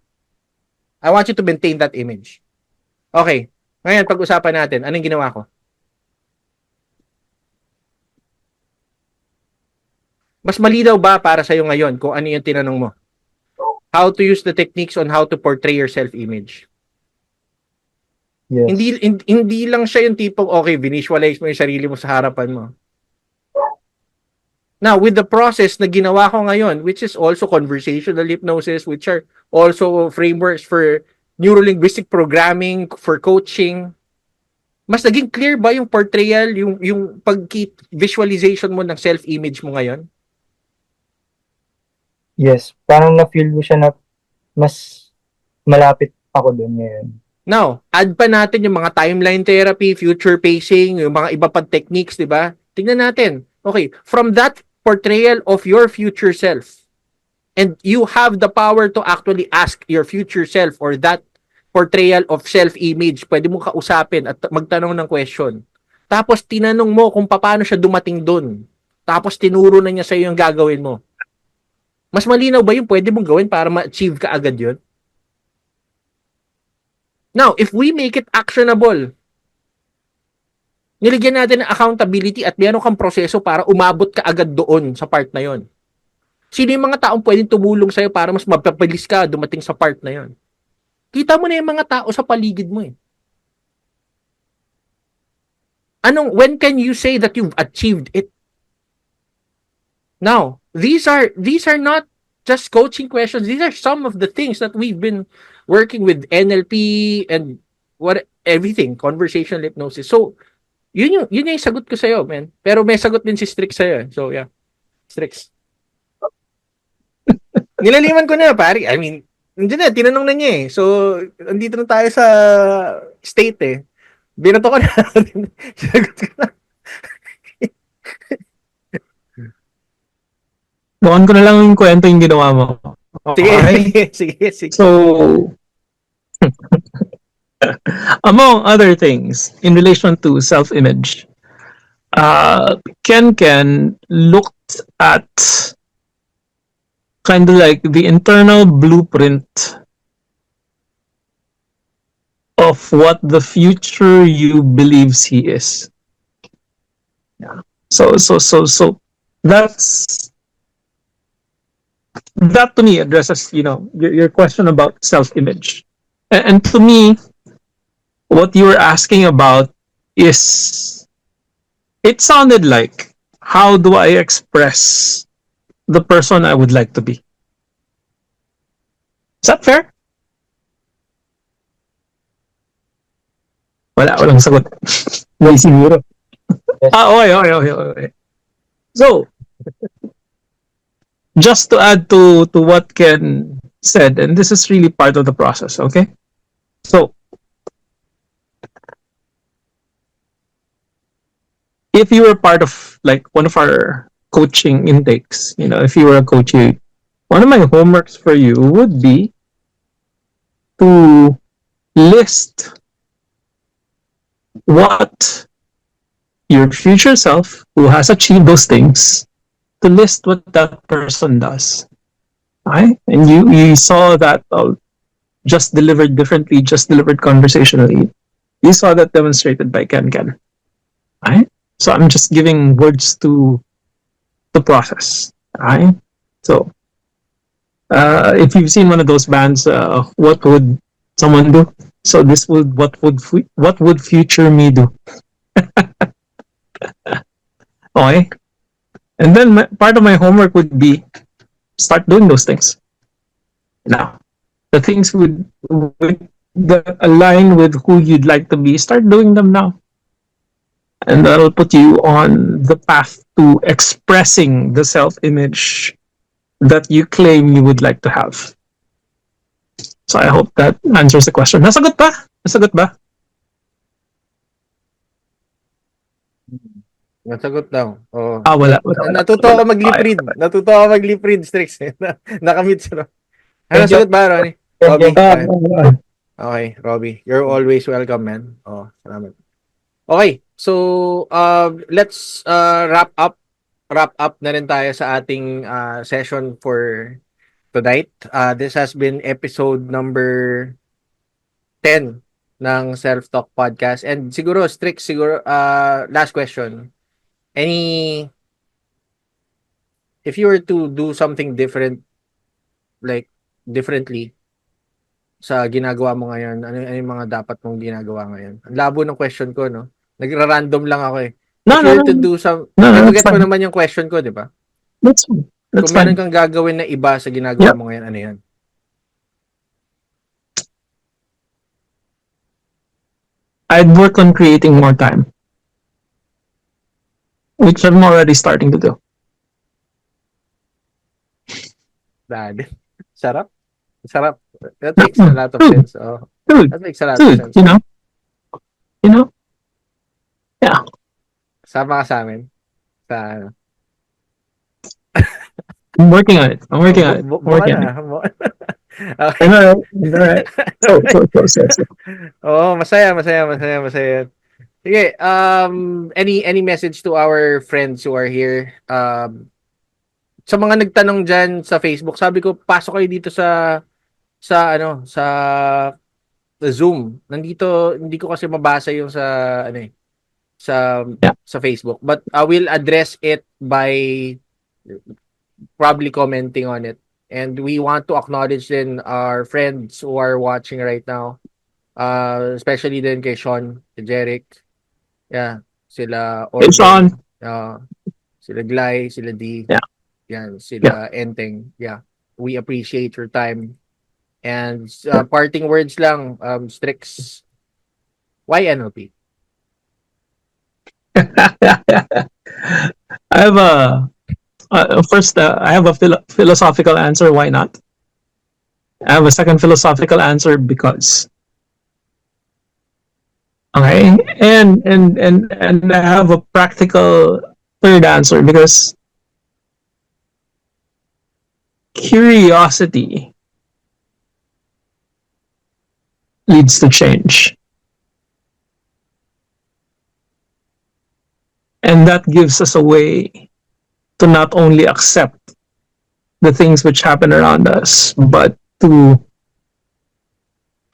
I want you to maintain that image. Okay. Ngayon, pag-usapan natin, anong ginawa ko? Mas malinaw ba para sa'yo ngayon kung ano yung tinanong mo? How to use the techniques on how to portray your self-image. Yes. Hindi lang siya yung tipong, okay, visualize mo yung sarili mo sa harapan mo. Now, with the process na ginawa ko ngayon, which is also conversational hypnosis, which are also frameworks for Neuro Linguistic Programming, for coaching, mas naging clear ba yung portrayal, yung pag-visualization mo ng self-image mo ngayon? Yes. Parang na-feel ko siya na mas malapit ako doon ngayon. Now, add pa natin yung mga timeline therapy, future pacing, yung mga iba pang techniques, di ba? Tingnan natin. Okay, from that portrayal of your future self, and you have the power to actually ask your future self or that portrayal of self-image, pwede mo kausapin at magtanong ng question. Tapos tinanong mo kung paano siya dumating doon. Tapos tinuro na niya sa iyo yung gagawin mo. Mas malinaw ba yung pwede mong gawin para ma-achieve ka agad yun? Now, if we make it actionable, niligyan natin ng accountability at meron kang proseso para umabot ka agad doon sa part na yon. Sino yung mga taong pwedeng tumulong sa'yo para mas mapabilis ka dumating sa part na yon? Kita mo na yung mga tao sa paligid mo eh. When can you say that you've achieved it? Now, these are not just coaching questions. These are some of the things that we've been working with NLP and everything, conversational hypnosis. So, yun yung sagot ko sa'yo, man. Pero may sagot din si Strix sa'yo. So, yeah. Strix. Nilaliman ko na, pari. I mean, hindi na, tinanong na niya eh. So, andito na tayo sa state eh. Binato ko na. Sagot ko na. Bukan ko na lang yung kwento yung ginawa mo. Okay? Sige. So, among other things, in relation to self-image, Ken-ken looked at kind of like the internal blueprint of what the future you believes he is. Yeah. So that to me addresses, your question about self-image. And to me, what you were asking about is, it sounded like, how do I express the person I would like to be? Is that fair? Walang sagot. May siguro. Yes. Okay. So, just to add to what Ken said, and this is really part of the process, okay? So, if you were part of like one of our coaching intakes, if you were a coach, one of my homeworks for you would be to list what your future self who has achieved those things, to list what that person does. Right? And you saw that just delivered differently, just delivered conversationally. You saw that demonstrated by Ken-ken. Right? So I'm just giving words to the process. Right? So if you've seen one of those bands, what would someone do? So this would what would future me do? Okay, and then part of my homework would be start doing those things now. The things with that align with who you'd like to be, start doing them now, and that'll put you on the path to expressing the self-image that you claim you would like to have. So I hope that answers the question. Nasagot ba? Nasagot ba? Nasagot daw. Oo. Wala. Natuto ako mag-lip read. Natuto ako mag-lip read, Strix. Nakamute siya. Ano sagot ba, Ronnie? Robbie? Okay, Robbie. You're always welcome, man. Oh, salamat. Okay, so let's wrap up na rin tayo sa ating session for tonight. This has been episode number 10 ng Self-Talk Podcast. And siguro, Strix, last question. If you were to do something differently sa ginagawa mo ngayon, ano yung mga dapat mong ginagawa ngayon? Ang labo ng question ko, no? Nagra-random lang ako eh. If you were to do gets mo naman yung question ko, di ba? That's fine. Kung meron kang gagawin na iba sa ginagawa mo ngayon, ano yan? I'd work on creating more time, which I'm already starting to do. Dad. Sarap. That makes a lot of sense. Oh. Dude, that makes a lot of sense. You know? Yeah. Sama ka sa amin. I'm working on it. Okay. All right. Oh, masaya. Sige, any message to our friends who are here? Sa mga nagtanong dyan sa Facebook, sabi ko, pasok kayo dito sa Zoom. Nandito, hindi ko kasi mabasa yung sa Facebook. But I will address it by probably commenting on it. And we want to acknowledge then our friends who are watching right now. Especially din kay Sean, kay Jeric. Yeah, sila Hey, Sean. Sila Glay, sila D. Yeah. Yan, sila Enteng. Yeah. We appreciate your time. And parting words lang, Strix. Why NLP? I have I have a philosophical answer. Why not? I have a second philosophical answer because. Okay, and I have a practical third answer because curiosity leads to change. And that gives us a way to not only accept the things which happen around us, but to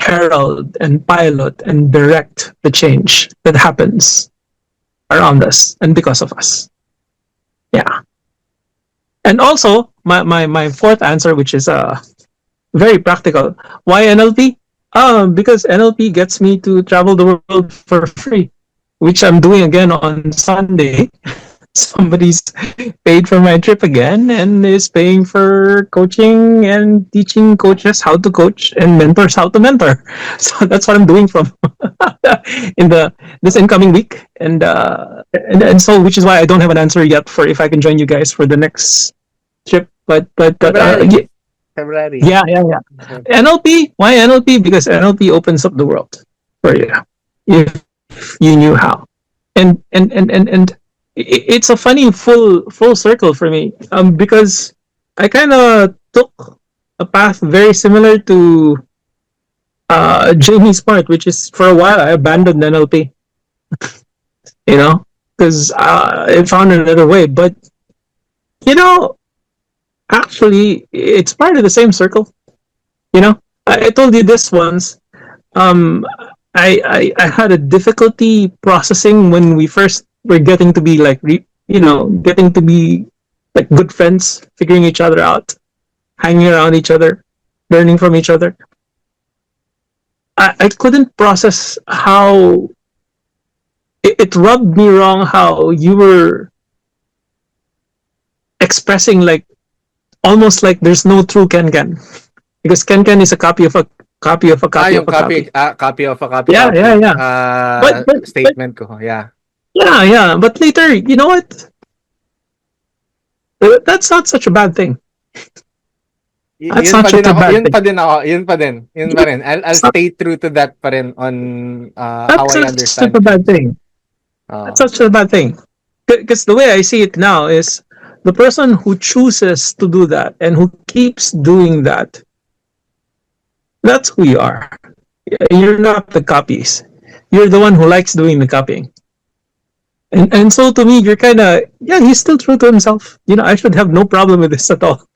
herald and pilot and direct the change that happens around us and because of us. Yeah. And also, my fourth answer, which is very practical. Why NLP? Because NLP gets me to travel the world for free, which I'm doing again on Sunday. Somebody's paid for my trip again and is paying for coaching and teaching coaches how to coach and mentors how to mentor. So that's what I'm doing from this incoming week, and so which is why I don't have an answer yet for if I can join you guys for the next trip. But February. Yeah. NLP. Why NLP? Because NLP opens up the world for you if you knew how, and it's a funny full circle for me, because I kind of took a path very similar to Jamie's part, which is for a while I abandoned NLP, you know, because I found another way. But you know, actually, it's part of the same circle. You know, I told you this once. Um, I had a difficulty processing when we first were getting to be like, getting to be like good friends, figuring each other out, hanging around each other, learning from each other. I couldn't process how it rubbed me wrong how you were expressing like almost like there's no true Ken-ken, because Ken-ken is a copy of a copy of a copy yung of a copy. copy of a copy Yeah, copy. yeah, yeah. But Statement ko. Yeah. yeah, yeah. But later, you know what? That's not such a bad thing. That's Yun not pa din such a ako, bad yun thing. pa din ako, yun pa din. Yun pa rin. I'll It's not, stay true to that pa rin on how I that's such understand a bad things. thing. That's Oh. such a bad thing. Because the way I see it now is the person who chooses to do that and who keeps doing that, that's who you are. You're not the copies. You're the one who likes doing the copying. And so to me, you're kind of, yeah, he's still true to himself. You know, I should have no problem with this at all.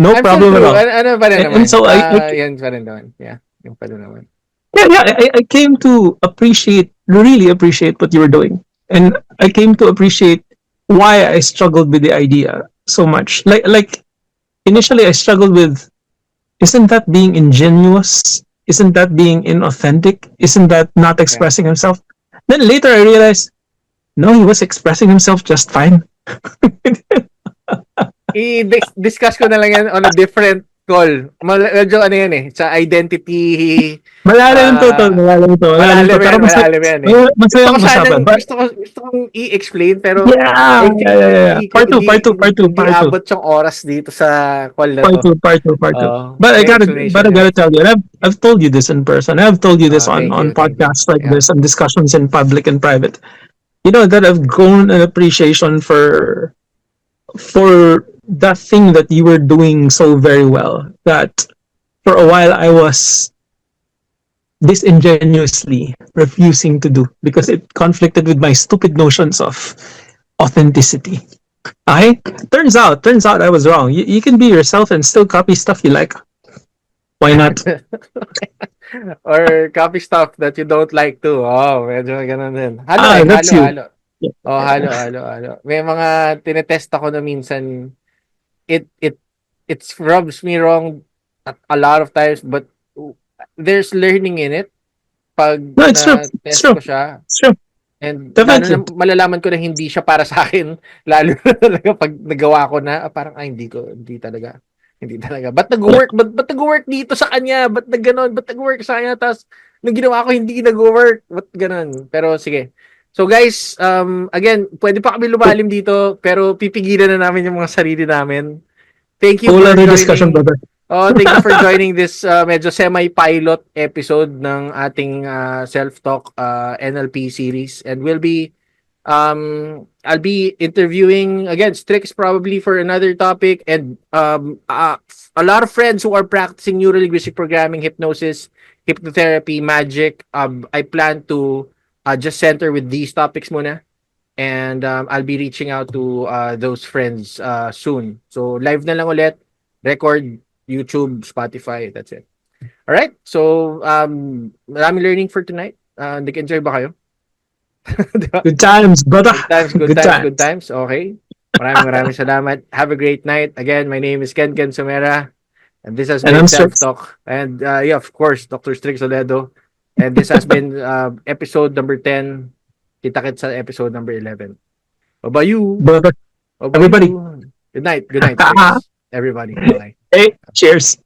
No I'm still problem at true. all. Ano pa rin And naman. so Yan pa rin naman. Yeah. Yung pa rin naman. I came to really appreciate what you were doing. And I came to appreciate why I struggled with the idea so much. Like initially I struggled with, isn't that being ingenuous? Isn't that being inauthentic? Isn't that not Yeah. expressing himself? Then later I realized, no, he was expressing himself just fine. I-discuss ko na lang yan on a different call. Medyo ano yan eh. Sa identity. Malalim to, malalim to. Malalim Pero yan, malalim yan eh. masayang usapan. But Gusto kong i-explain pero yeah, I think yeah. hindi Part 2, part 2, part 2, hindi part 2. abot yung oras dito sa call na Part to. two, part two, part two. But I May gotta, explanation tell you, and I've told you this in person. I've told you this Thank on you, thank you. podcasts like Yeah. this and discussions in public and private. You know that I've grown an appreciation for that thing that you were doing so very well. That for a while I was disingenuously refusing to do because it conflicted with my stupid notions of authenticity. I turns out I was wrong. You can be yourself and still copy stuff you like. Why not? Or copy stuff that you don't like too. Oh, medyo ganun din. Halo. That's you. Oh, halo. May mga tinetest ako na minsan it rubs me wrong at a lot of times, but there's learning in it pag No, it's true. na-test ko siya. It's true. And Definitely. lalo na malalaman ko na hindi siya para sa akin. Lalo na talaga pag nagawa ko na, parang hindi talaga. Ba't nag-work dito sa kanya? Ba't nag-work sa kanya? Tapos, nung ginawa ko, hindi nag-work. Ba't ganon? Pero, sige. So, guys, again, pwede pa kami lumalim dito, pero pipigilan na namin yung mga sarili namin. Thank you Whole for other joining. discussion, brother. Thank you for joining this medyo semi-pilot episode ng ating self-talk NLP series. And I'll be interviewing again Strix probably for another topic, and a lot of friends who are practicing neuro linguistic programming, hypnosis, hypnotherapy, magic. I plan to just center with these topics muna, and I'll be reaching out to those friends soon. So live na lang ulit, record, YouTube, Spotify, that's it. All right. So maraming learning for tonight. Nag-enjoy ba kayo? Diba? Good times, brother. Good times. Okay. Maraming salamat. Have a great night. Again, my name is Ken-ken Somera, and this has been Self-Talk. And yeah, of course, Dr. Strix Toledo. And this has been episode number 10. Kita-kits sa episode number 11. Bye-bye you. Brother. Everybody. Good night, Strix. Everybody. Bye. Hey, cheers.